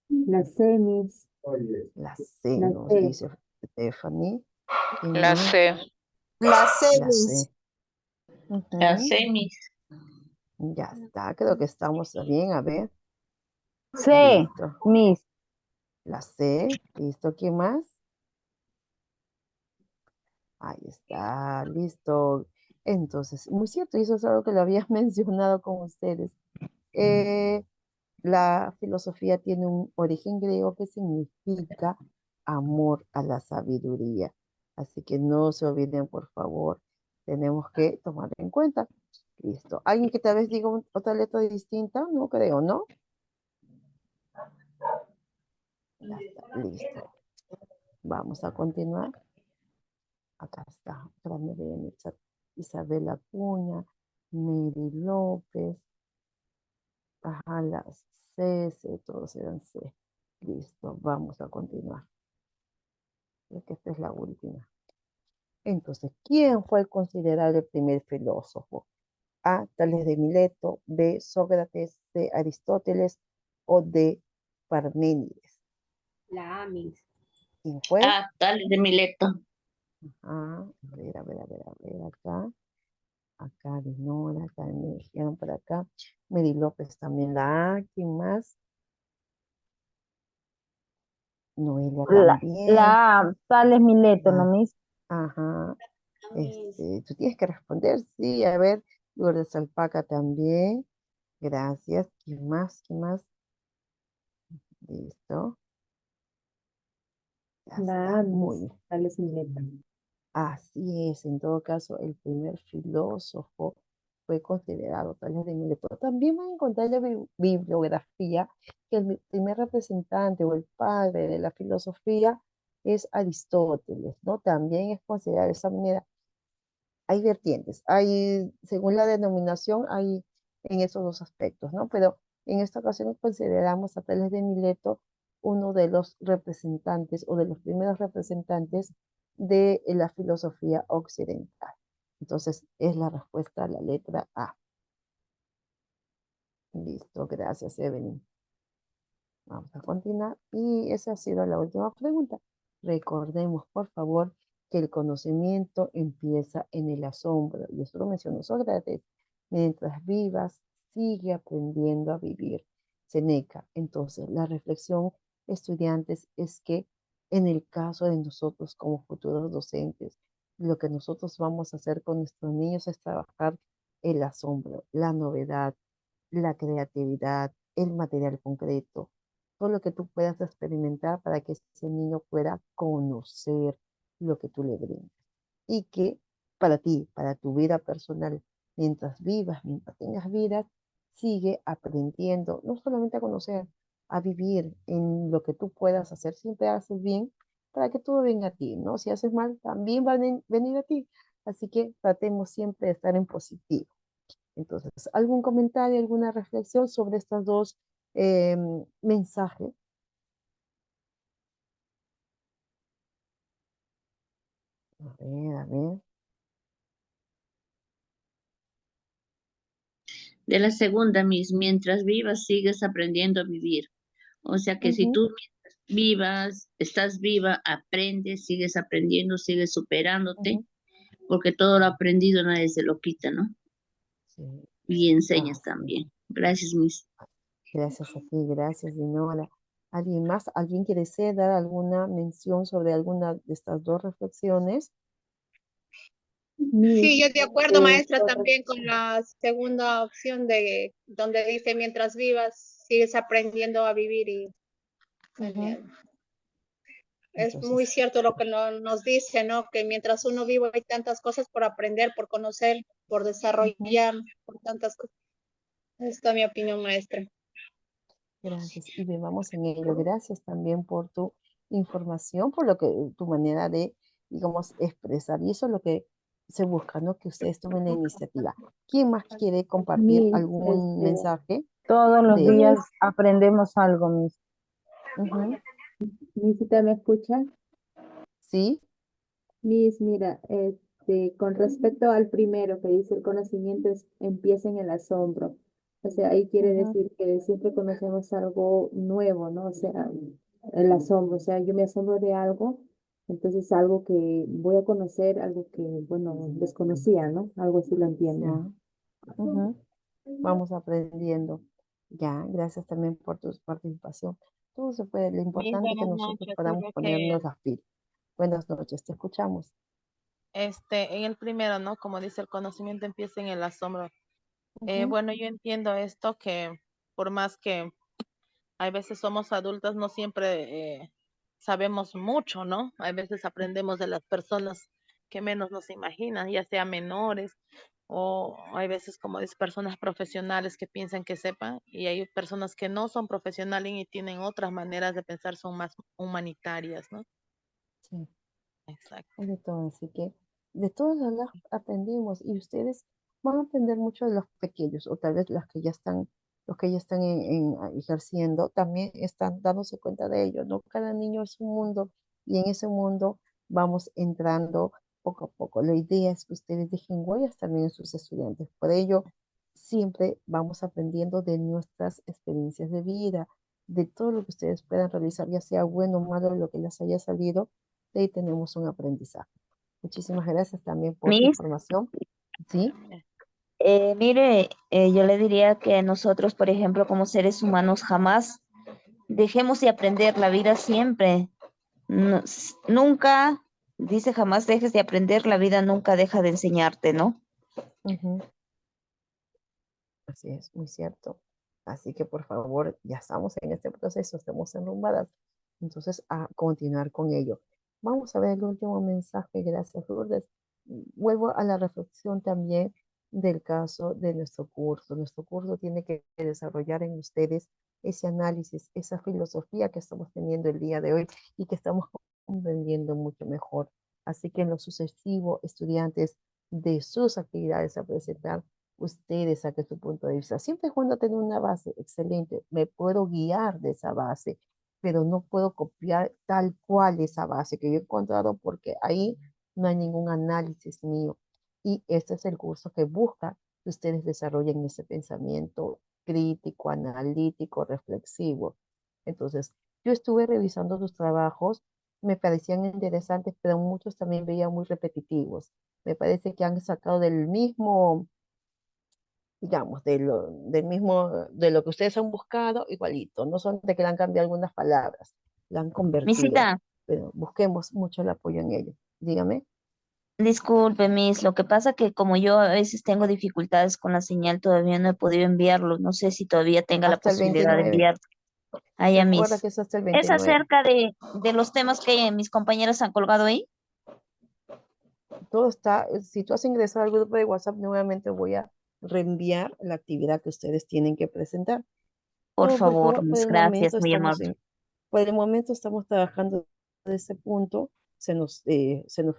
Speaker 7: La C, Miss.
Speaker 2: La C
Speaker 7: La
Speaker 2: nos
Speaker 7: C.
Speaker 2: dice Stephanie. ¿Quién
Speaker 8: La
Speaker 2: más?
Speaker 8: C.
Speaker 5: La C,
Speaker 2: La
Speaker 5: Miss.
Speaker 2: C.
Speaker 3: La
Speaker 2: Ujú.
Speaker 3: C, Miss.
Speaker 2: Ya está, creo que estamos bien. A ver,
Speaker 10: C,
Speaker 2: listo.
Speaker 10: Miss.
Speaker 2: La C, listo. ¿Quién más? Ahí está, listo. Entonces, muy cierto, y eso es algo que lo había mencionado con ustedes. Eh, la filosofía tiene un origen griego que significa amor a la sabiduría. Así que no se olviden, por favor, tenemos que tomar en cuenta. Listo. ¿Alguien que tal vez diga otra letra distinta? No creo, ¿no? Ya está, listo. Vamos a continuar. Acá está. Otra me veo en el chat. Isabel Acuña, Mary López. Ajá, las C, todos eran C. Listo, vamos a continuar. Creo que esta es la última. Entonces, ¿quién fue considerado el primer filósofo? A, Tales de Mileto, B, Sócrates, C, Aristóteles o D, Parménides.
Speaker 1: La A, Miss.
Speaker 2: ¿Quién fue?
Speaker 3: Ah, Tales de Mileto.
Speaker 2: A ver, acá. Acá de Nora, acá me dijeron por acá. Mary López también la A. ¿Quién más? Noelia también.
Speaker 10: La A, Tales Mileto, ¿no,
Speaker 2: La,
Speaker 10: Miss?
Speaker 2: ajá.
Speaker 1: Miss.
Speaker 2: Tú tienes que responder, sí, a ver, Lourdes Alpaca también, gracias, ¿quién más? ¿Quién más? Listo, ya
Speaker 7: La A,
Speaker 2: está, muy
Speaker 7: Miss.
Speaker 2: bien.
Speaker 7: Tales Mileto.
Speaker 2: Así es, en todo caso, el primer filósofo fue considerado Tales de Mileto. También van a encontrar en la bibliografía que el primer representante o el padre de la filosofía es Aristóteles, ¿no? También es considerado de esa manera. Hay vertientes, hay, según la denominación, hay en esos dos aspectos, ¿no? Pero en esta ocasión consideramos a Tales de Mileto uno de los representantes o de los primeros representantes de la filosofía occidental. Entonces, es la respuesta a la letra A. Listo, gracias, Evelyn. Vamos a continuar. Y esa ha sido la última pregunta. Recordemos, por favor, que el conocimiento empieza en el asombro. Y esto lo mencionó Sócrates. Mientras vivas, sigue aprendiendo a vivir. Seneca. Entonces, la reflexión, estudiantes, es que en el caso de nosotros como futuros docentes, lo que nosotros vamos a hacer con nuestros niños es trabajar el asombro, la novedad, la creatividad, el material concreto, todo lo que tú puedas experimentar para que ese niño pueda conocer lo que tú le brindas. Y que para ti, para tu vida personal, mientras vivas, mientras tengas vida, sigue aprendiendo, no solamente a conocer, a vivir en lo que tú puedas hacer. Siempre haces bien para que todo venga a ti, ¿no? Si haces mal, también van a venir a ti. Así que tratemos siempre de estar en positivo. Entonces, ¿algún comentario, alguna reflexión sobre estos dos mensajes? A ver, a ver.
Speaker 3: De la segunda, mientras vivas, sigues aprendiendo a vivir. O sea que si tú vivas, estás viva, aprendes, sigues aprendiendo, sigues superándote, porque todo lo aprendido nadie se lo quita, ¿no?
Speaker 2: Sí.
Speaker 3: Y enseñas
Speaker 2: Sí.
Speaker 3: también. Gracias, Miss.
Speaker 2: Gracias a ti, gracias, Dinora. ¿Alguien más? ¿Alguien quiere dar alguna mención sobre alguna de estas dos reflexiones?
Speaker 11: Sí, yo de acuerdo, maestra, también con la segunda opción de donde dice mientras vivas, sigues aprendiendo a vivir y es muy cierto lo que nos dice, ¿no? Que mientras uno vive hay tantas cosas por aprender, por conocer, por desarrollar, por tantas cosas. Esta es mi opinión, maestra.
Speaker 2: Gracias, y vamos en ello. Gracias también por tu información, por lo que tu manera de, digamos, expresar. Y eso es lo que se busca, ¿no? Que ustedes tomen la iniciativa. ¿Quién más quiere compartir
Speaker 10: Miss,
Speaker 2: algún mensaje?
Speaker 10: todos los
Speaker 2: de-
Speaker 10: días aprendemos algo, Miss.
Speaker 7: Misita, ¿me escucha?
Speaker 2: Sí.
Speaker 7: Miss, mira, con respecto al primero que dice el conocimiento empieza en el asombro. O sea, ahí quiere decir que siempre conocemos algo nuevo, ¿no? O sea, el asombro. O sea, yo me asombro de algo, entonces algo que voy a conocer, algo que, bueno, desconocía, ¿no? Algo así lo entiendo.
Speaker 2: Ya. Vamos aprendiendo. Ya, gracias también por tu participación. Todo se puede, lo importante es que
Speaker 12: Buenas
Speaker 2: nosotros
Speaker 12: noches.
Speaker 2: podamos
Speaker 12: Solo
Speaker 2: ponernos
Speaker 12: que
Speaker 2: las pilas. Buenas noches, te escuchamos.
Speaker 12: en el primero, ¿no? Como dice, el conocimiento empieza en el asombro. Bueno, yo entiendo esto que por más que hay veces somos adultos, no siempre sabemos mucho, ¿no? Hay veces aprendemos de las personas que menos nos imaginan, ya sea menores o hay veces, como dice, personas profesionales que piensan que sepan y hay personas que no son profesionales y tienen otras maneras de pensar, son más humanitarias, ¿no?
Speaker 2: Sí.
Speaker 12: Exacto.
Speaker 2: Hay de todo, así que de todos lados aprendimos y ustedes van a aprender mucho de los pequeños o tal vez los que ya están ejerciendo, también están dándose cuenta de ello, ¿no? Cada niño es un mundo y en ese mundo vamos entrando poco a poco. La idea es que ustedes dejen huellas también en sus estudiantes. Por ello, siempre vamos aprendiendo de nuestras experiencias de vida, de todo lo que ustedes puedan realizar, ya sea bueno o malo, lo que les haya salido, de ahí tenemos un aprendizaje. Muchísimas gracias también por tu
Speaker 6: Miss,
Speaker 2: información. ¿Sí?
Speaker 6: mire, yo le diría que nosotros, por ejemplo, como seres humanos, jamás dejemos de aprender la vida siempre. Nunca, dice, jamás dejes de aprender, la vida nunca deja de enseñarte, ¿no?
Speaker 2: Así es, muy cierto. Así que por favor, ya estamos en este proceso, estamos enrumbadas. Entonces, a continuar con ello. Vamos a ver el último mensaje. Gracias, Lourdes. Vuelvo a la reflexión también del caso de nuestro curso. Nuestro curso tiene que desarrollar en ustedes ese análisis, esa filosofía que estamos teniendo el día de hoy y que estamos comprendiendo mucho mejor. Así que en lo sucesivo, estudiantes de sus actividades a presentar, ustedes saquen su punto de vista. Siempre es bueno tener una base excelente. Me puedo guiar de esa base pero no puedo copiar tal cual esa base que yo he encontrado porque ahí no hay ningún análisis mío. Y este es el curso que busca que ustedes desarrollen ese pensamiento crítico, analítico, reflexivo. Entonces, yo estuve revisando sus trabajos, me parecían interesantes, pero muchos también veía muy repetitivos. Me parece que han sacado del mismo, digamos, de lo que ustedes han buscado, igualito. No son de que le han cambiado algunas palabras, la han convertido,
Speaker 6: Misita,
Speaker 2: pero busquemos mucho el apoyo en ello. Dígame.
Speaker 6: disculpe, Miss, lo que pasa que como yo a veces tengo dificultades con la señal, todavía no he podido enviarlo. No sé si todavía tenga la
Speaker 2: Hasta el
Speaker 6: posibilidad de
Speaker 2: 29.
Speaker 6: enviar. Ahí a
Speaker 2: Recuerda
Speaker 6: Miss.
Speaker 2: que es hasta el
Speaker 6: ¿Es
Speaker 2: 29.
Speaker 6: acerca de los temas que mis compañeras han colgado ahí?
Speaker 2: Todo está, si tú has ingresado al grupo de WhatsApp, nuevamente voy a reenviar la actividad que ustedes tienen que presentar.
Speaker 6: Por
Speaker 2: Por
Speaker 6: favor,
Speaker 2: favor,
Speaker 6: Miss, gracias, muy
Speaker 2: estamos
Speaker 6: amable.
Speaker 2: por el momento estamos trabajando de ese punto, se nos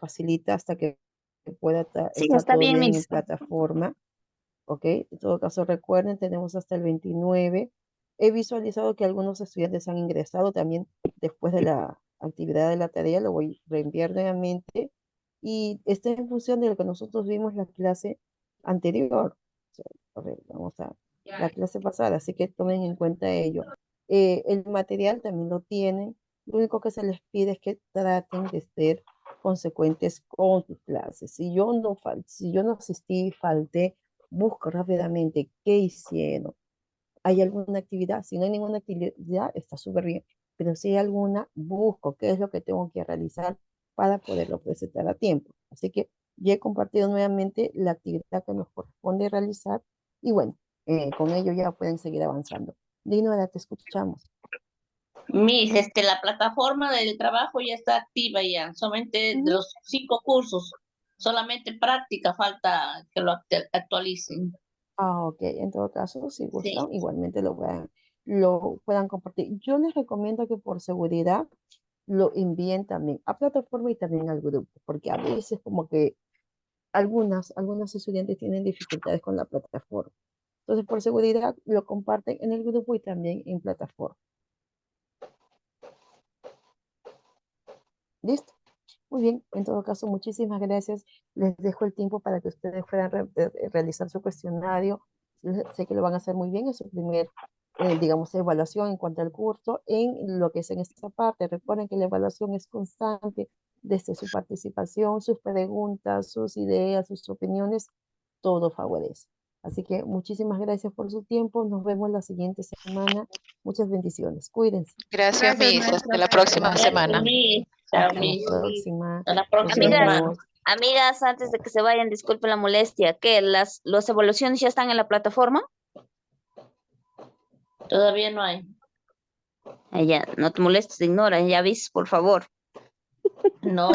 Speaker 2: facilita hasta que pueda
Speaker 6: Sí,
Speaker 2: estar
Speaker 6: está
Speaker 2: todo
Speaker 6: bien,
Speaker 2: bien en
Speaker 6: Miss.
Speaker 2: plataforma, ¿ok? En todo caso, recuerden, tenemos hasta el 29. He visualizado que algunos estudiantes han ingresado también después de la actividad de la tarea, lo voy a reenviar nuevamente y está en función de lo que nosotros vimos la clase anterior. O sea, a ver, vamos a la clase pasada, así que tomen en cuenta ello. El material también lo tienen. Lo único que se les pide es que traten de ser consecuentes con sus clases. Si yo no asistí, falté, busco rápidamente qué hicieron. ¿Hay alguna actividad? Si no hay ninguna actividad, está súper bien. Pero si hay alguna, busco qué es lo que tengo que realizar para poderlo presentar a tiempo. Así que ya he compartido nuevamente la actividad que nos corresponde realizar y bueno, con ello ya pueden seguir avanzando. Dinora, te escuchamos.
Speaker 3: Miss, la plataforma del trabajo ya está activa ya, solamente de los 5 cursos, solamente práctica falta que lo actualicen.
Speaker 2: Ah, ok. En todo caso, si
Speaker 3: Sí.
Speaker 2: gustan, igualmente lo puedan compartir. Yo les recomiendo que por seguridad lo envíen también a plataforma y también al grupo, porque a veces como que algunos estudiantes tienen dificultades con la plataforma. Entonces, por seguridad, lo comparten en el grupo y también en plataforma. ¿Listo? Muy bien. En todo caso, muchísimas gracias. Les dejo el tiempo para que ustedes puedan realizar su cuestionario. Sé que lo van a hacer muy bien. Es su primer, digamos, evaluación en cuanto al curso. En lo que es en esta parte, recuerden que la evaluación es constante desde su participación, sus preguntas, sus ideas, sus opiniones, todo favorece. Así que muchísimas gracias por su tiempo. Nos vemos la siguiente semana. Muchas bendiciones. Cuídense.
Speaker 8: Gracias, Miss. Hasta la próxima
Speaker 2: Gracias.
Speaker 8: semana.
Speaker 3: Miss. Chao,
Speaker 2: Hasta la
Speaker 3: Miss.
Speaker 2: próxima.
Speaker 3: Hasta la
Speaker 2: Nos
Speaker 3: próxima semana.
Speaker 2: vemos.
Speaker 6: Amigas, antes de que se vayan, disculpen la molestia, ¿qué? ¿Las evaluaciones ya están en la plataforma?
Speaker 3: Todavía no hay.
Speaker 6: Ya, no te molestes, ignora, ya avises, por favor.
Speaker 3: No.